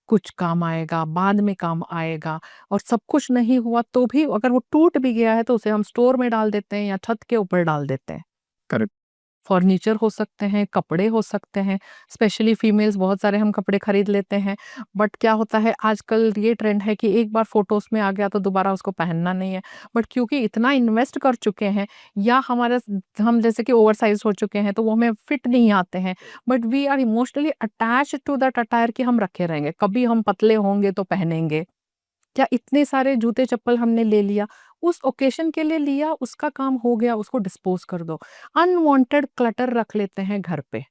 कुछ काम आएगा, बाद में काम आएगा, और सब कुछ नहीं हुआ तो भी अगर वो टूट भी गया है तो उसे हम स्टोर में डाल देते हैं या छत के ऊपर डाल देते हैं। करेक्ट। फर्नीचर हो सकते हैं, कपड़े हो सकते हैं, स्पेशली फीमेल्स बहुत सारे हम कपड़े खरीद लेते हैं। बट क्या होता है आजकल ये ट्रेंड है कि एक बार फोटोज में आ गया तो दोबारा उसको पहनना नहीं है। बट क्योंकि इतना इन्वेस्ट कर चुके हैं या हमारा हम जैसे कि ओवर साइज हो चुके हैं तो वो हमें फिट नहीं आते हैं, but we are emotionally attach to that attire कि हम रखे रहेंगे, कभी हम पतले होंगे तो पहनेंगे। क्या इतने सारे जूते चप्पल हमने ले लिया, उस ओकेशन के लिए लिया, उसका काम हो गया, उसको डिस्पोज कर दो। अनवांटेड क्लटर रख लेते हैं घर पे,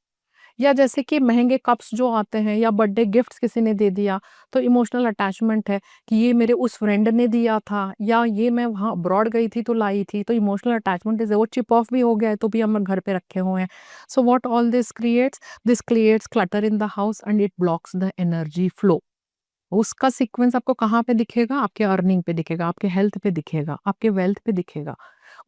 या जैसे कि महंगे कप्स जो आते हैं या बर्थडे गिफ्ट्स किसी ने दे दिया तो इमोशनल अटैचमेंट है कि ये मेरे उस फ्रेंड ने दिया था या ये मैं वहाँ अब्रॉड गई थी तो लाई थी, तो इमोशनल अटैचमेंट इज वो चिप ऑफ भी हो गया है तो भी हम घर पे रखे हुए हैं। So what all this creates clutter in the house and it blocks the energy flow. उसका सीक्वेंस आपको कहाँ पे दिखेगा, आपके अर्निंग पे दिखेगा, आपके हेल्थ पे दिखेगा, आपके वेल्थ पे दिखेगा।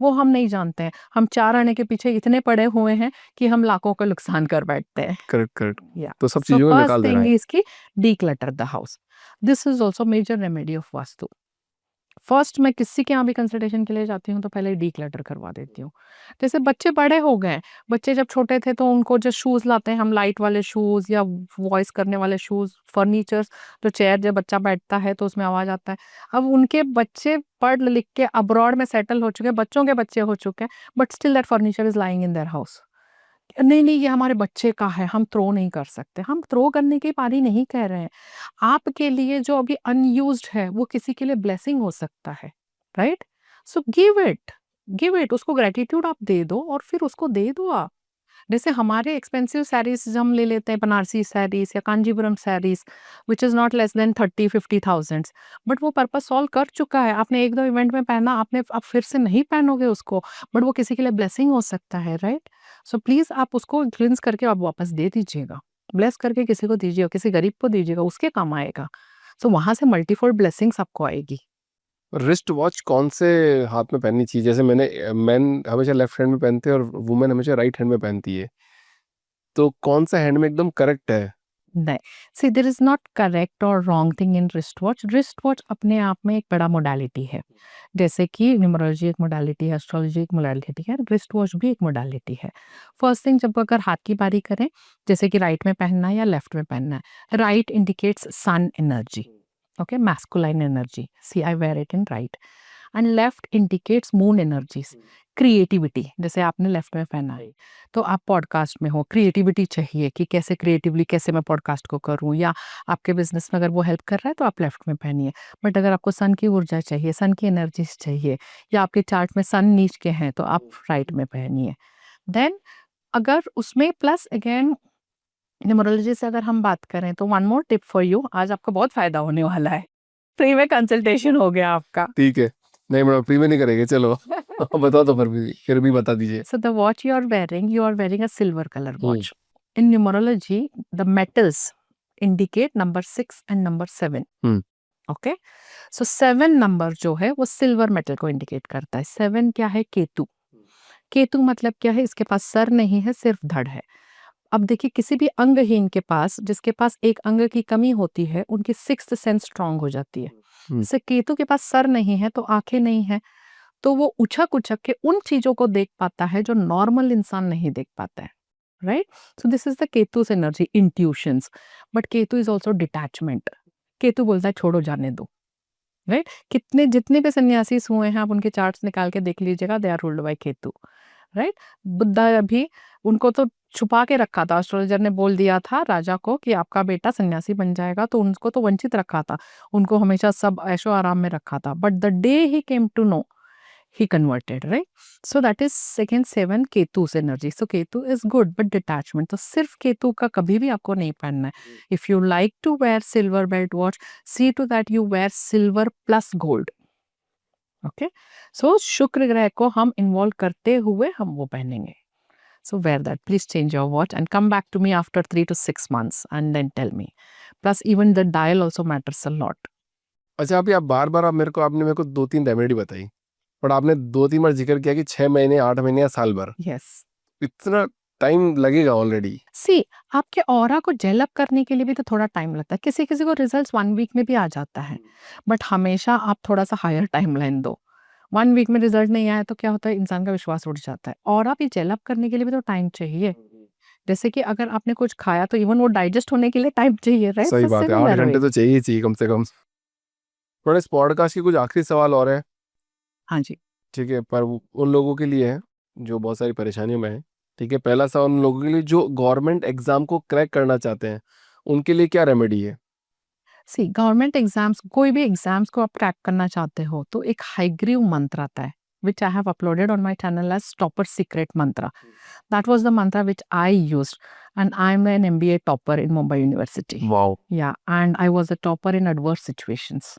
वो हम नहीं जानते हैं, हम 4 आने के पीछे इतने पड़े हुए हैं कि हम लाखों का नुकसान कर बैठते हैं। Correct correct. या तो सब सो चीजों को फर्स्ट निकाल देना थिंग है। Is key declutter the house. This is also major remedy of Vastu. First मैं किसी के यहाँ भी कंसल्टेशन के लिए जाती हूँ तो पहले डीक्लटर करवा देती हूँ। जैसे बच्चे बड़े हो गए, बच्चे जब छोटे थे तो उनको जो शूज़ लाते हैं हम, लाइट वाले शूज़ या वॉइस करने वाले शूज़, फर्नीचर्स, जो चेयर जब बच्चा बैठता है तो उसमें आवाज़ आता है। अब उनके बच्चे पढ़ लिख के अब्रॉड में सेटल हो चुके हैं, बच्चों के बच्चे हो चुके हैं, but still that furniture is lying in their house. नहीं, नहीं, ये हमारे बच्चे का है, हम थ्रो नहीं कर सकते। हम थ्रो करने की बारी नहीं कह रहे हैं। आपके लिए जो अभी अनयूज्ड है, वो किसी के लिए ब्लेसिंग हो सकता है, राइट? सो गिव इट, उसको ग्रैटिट्यूड आप दे दो और फिर उसको दे दो आप। जैसे हमारे एक्सपेंसिव सैरीज़ हम ले लेते हैं, बनारसी सैरीज़ या Kanjeevaram saris, which is not less than 30-50 thousands, but वो पर्पस सॉल्व कर चुका है। आपने 1-2 इवेंट में पहना, आपने अब फिर से नहीं पहनोगे उसको, बट वो किसी के लिए ब्लेसिंग हो सकता है, राइट? सो प्लीज़ आप उसको क्लींस करके आप वापस दे दीजिएगा। ब्लेस करके किसी को दीजिए, किसी गरीब को दीजिएगा, उसके काम आएगा। सो वहाँ से मल्टीफोल्ड ब्लेसिंग्स आपको आएगी। रिस्ट वॉच कौन से हाथ में पहननी चाहिए? जैसे मैन हमेशा लेफ्ट हैंड में पहनते हैं और वुमेन हमेशा राइट हैंड में पहनती है, तो कौन सा हैंड में एकदम करेक्ट है? नहीं, सी देयर इज नॉट करेक्ट और wrong thing in wrist watch. Wrist watch अपने आप में एक बड़ा मोडालिटी है, जैसे कि न्यूमरोलॉजी एक मोडालिटी है, एस्ट्रोलॉजी एक मोडालिटी है, रिस्ट वॉच भी एक मोडालिटी है। फर्स्ट थिंग, जब अगर हाथ की बारी करें, जैसे कि राइट में पहनना है या लेफ्ट में पहनना है, right indicates sun energy, okay, masculine energy, see I wear it in right, and left indicates moon energies, creativity, जैसे आपने लेफ्ट में पहना है तो आप पॉडकास्ट में हो, क्रिएटिविटी चाहिए कि कैसे क्रिएटिवली कैसे मैं पॉडकास्ट को करूं, या आपके बिजनेस में अगर वो हेल्प कर रहा है तो आप लेफ्ट में पहनिए। बट अगर आपको सन की ऊर्जा चाहिए, सन की एनर्जीज चाहिए, या आपके चार्ट में सन नीच के हैं, तो आप राइट में पहनिए। देन अगर उसमें प्लस अगेन न्यूमरोलॉजी से अगर हम बात करें तो one more tip for you, आज आपको बहुत फायदा होने वाला है, फ्री में कंसल्टेशन हो गया आपका। ठीक है, नहीं मैडम फ्री में नहीं करेंगे, चलो बताओ तो फिर भी बता दीजिए। So the watch you are wearing a silver color watch. In numerology, the metals indicate number 6 and number 7. Okay? So 7 number जो है वो सिल्वर मेटल को इंडिकेट करता है। 7 क्या है? केतु। केतु मतलब क्या है? इसके पास सर नहीं है, सिर्फ धड़ है। अब देखिए, किसी भी अंगहीन के पास, जिसके पास एक अंग की कमी होती है, उनकी सिक्स्थ सेंस स्ट्रांग हो जाती है। जैसे केतु के पास सर नहीं है तो आंखें नहीं है, तो वो उछक उछक के उन चीजों को देख पाता है जो नॉर्मल इंसान नहीं देख पाता है, right? So this is the Ketu's energy, intuitions. But Ketu is also detachment. Ketu बोलता है छोड़ो, जाने दो, राइट? कितने जितने भी सन्यासी हुए हैं, आप उनके चार्ट्स निकाल के देख लीजिएगा, they are ruled by Ketu, right? Buddha भी, उनको तो छुपा के रखा था, एस्ट्रोलॉजर ने बोल दिया था राजा को कि आपका बेटा सन्यासी बन जाएगा, तो उनको तो वंचित रखा था, उनको हमेशा सब ऐशो आराम में रखा था। But the day he came to know, he converted, right? So that is second 7 Ketu's energy. So Ketu is good, but detachment, तो सिर्फ केतु का कभी भी आपको नहीं पहनना है। If you like to wear silver belt watch, see to that you wear silver plus gold. Okay? So शुक्र ग्रह को हम इन्वॉल्व करते हुए हम वो पहनेंगे। So wear that. Please change your watch and come back to me after 3 to 6 months and then tell me. Plus even the dial also matters a lot. अच्छा, अभी आप बार-बार आपने मेरे को 2-3 रेमेडी बताई, पर आपने 2-3 बार ज़िक्र किया कि 6 महीने, 8 महीने या साल भर। Yes. इतना टाइम लगेगा ऑलरेडी? सी, आपके ऑरा को डेवलप करने के लिए भी तो थोड़ा टाइम लगता है। किसी-किसी को रिजल्ट्स 1 वीक में भी आ जाता है। बट हमेशा आप थोड़ा-सा हायर टाइमलाइन दो। 1 वीक में रिजल्ट नहीं आया तो क्या होता है, इंसान का विश्वास उठ जाता है। ऑरा भी डेवलप करने के लिए भी तो टाइम चाहिए। जैसे कि अगर आपने कुछ खाया तो इवन वो डाइजेस्ट होने के लिए टाइम चाहिए, राइट? सही सो बात है, 8 सिमिलर घंटे वे। तो चाहिए ही चाहिए कम से कम। थोड़ा इस पॉडकास्ट के कुछ आखिरी सवाल और हैं, हाँ जी। ठीक है? पर उन लोगों के लिए है जो बहुत सारी परेशानियों में हैं, ठीक है? पहला सवाल उन लोगों के लिए जो गवर्नमेंट एग्जाम को क्रैक करना चाहते हैं, उनके लिए क्या रेमेडी है? सी, गवर्नमेंट एग्जाम्स, कोई भी एग्जाम्स को आप क्रैक करना चाहते हो तो एक हाइग्रीव मंत्र आता है, which I have uploaded on my channel as Topper Secret Mantra. That was the mantra which I used, and I'm an MBA topper in Mumbai University. Wow! Yeah, and I was a topper in adverse situations.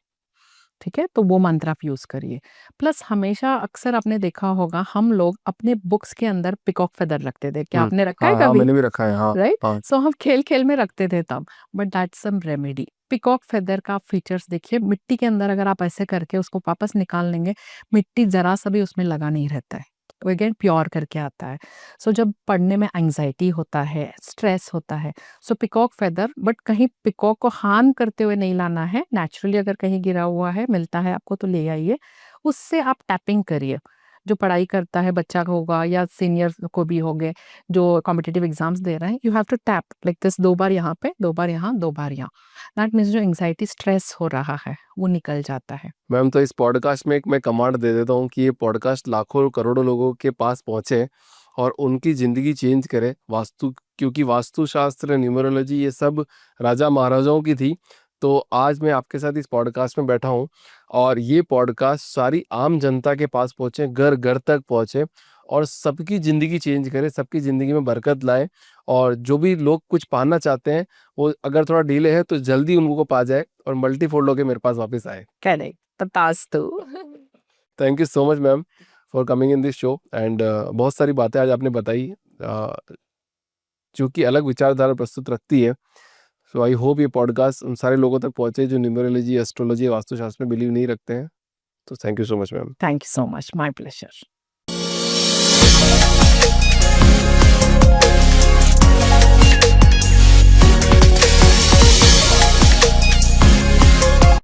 ठीक है, तो वो मंत्र आप use करिए। Plus हमेशा अक्सर आपने देखा होगा, हम लोग अपने बुक्स के अंदर पिकॉक फेदर रखते थे। क्या आपने रखा है हाँ, हाँ, कभी? मैंने भी रखा है, हाँ, राइट? हाँ। सो हम खेल खेल में रखते थे तब, but that's some remedy. Peacock feather का फीचर्स देखिए, मिट्टी के अंदर अगर आप ऐसे करके उसको वापस निकाल लेंगे, मिट्टी जरा सा भी उसमें लगा नहीं रहता है, वो अगेन प्योर करके आता है। सो जब पढ़ने में एंग्जाइटी होता है, स्ट्रेस होता है, सो पिकॉक फेदर, बट कहीं पिकॉक को हार्म करते हुए नहीं लाना है, नेचुरली अगर कहीं गिरा हुआ है, मिलता है आपको तो ले आइए, उससे आप टैपिंग करिए। जो पढ़ाई करता है बच्चा को होगा या सीनियर को भी होगे, जो कॉम्पिटिटिव एग्जाम्स दे रहे हैं, you have to tap like this, 2 बार यहाँ पे, 2 बार यहाँ, 2 बार यहाँ। दैट मीन्स जो एंग्जाइटी स्ट्रेस हो रहा है वो निकल जाता है। मैम, तो इस पॉडकास्ट में एक मैं कमांड दे देता हूँ कि ये पॉडकास्ट लाखों करोड़ों लोगों के पास पहुँचे और उनकी ज़िंदगी चेंज करे। क्योंकि वास्तुशास्त्र, न्यूमरोलॉजी ये सब राजा महाराजाओं की थी। तो आज मैं आपके साथ इस पॉडकास्ट में बैठा हूँ और ये पॉडकास्ट सारी आम जनता के पास पहुँचे, घर घर तक पहुँचे और सबकी ज़िंदगी चेंज करे, सबकी ज़िंदगी में बरकत लाए। और जो भी लोग कुछ पाना चाहते हैं, वो अगर थोड़ा डिले है तो जल्दी उनको पा जाए और मल्टीफोल्ड होके मेरे पास वापस आए। करेक्ट, तथास्तु। Thank you so much ma'am for coming in this show and बहुत सारी बातें आज आपने बताई जो कि अलग विचारधारा प्रस्तुत रखती है। सो आई होप ये पॉडकास्ट उन सारे लोगों तक पहुंचे जो न्यूमरोलॉजी, एस्ट्रोलॉजी, वास्तुशास्त्र में बिलीव नहीं रखते हैं। तो thank you so much ma'am. Thank you so much. My pleasure.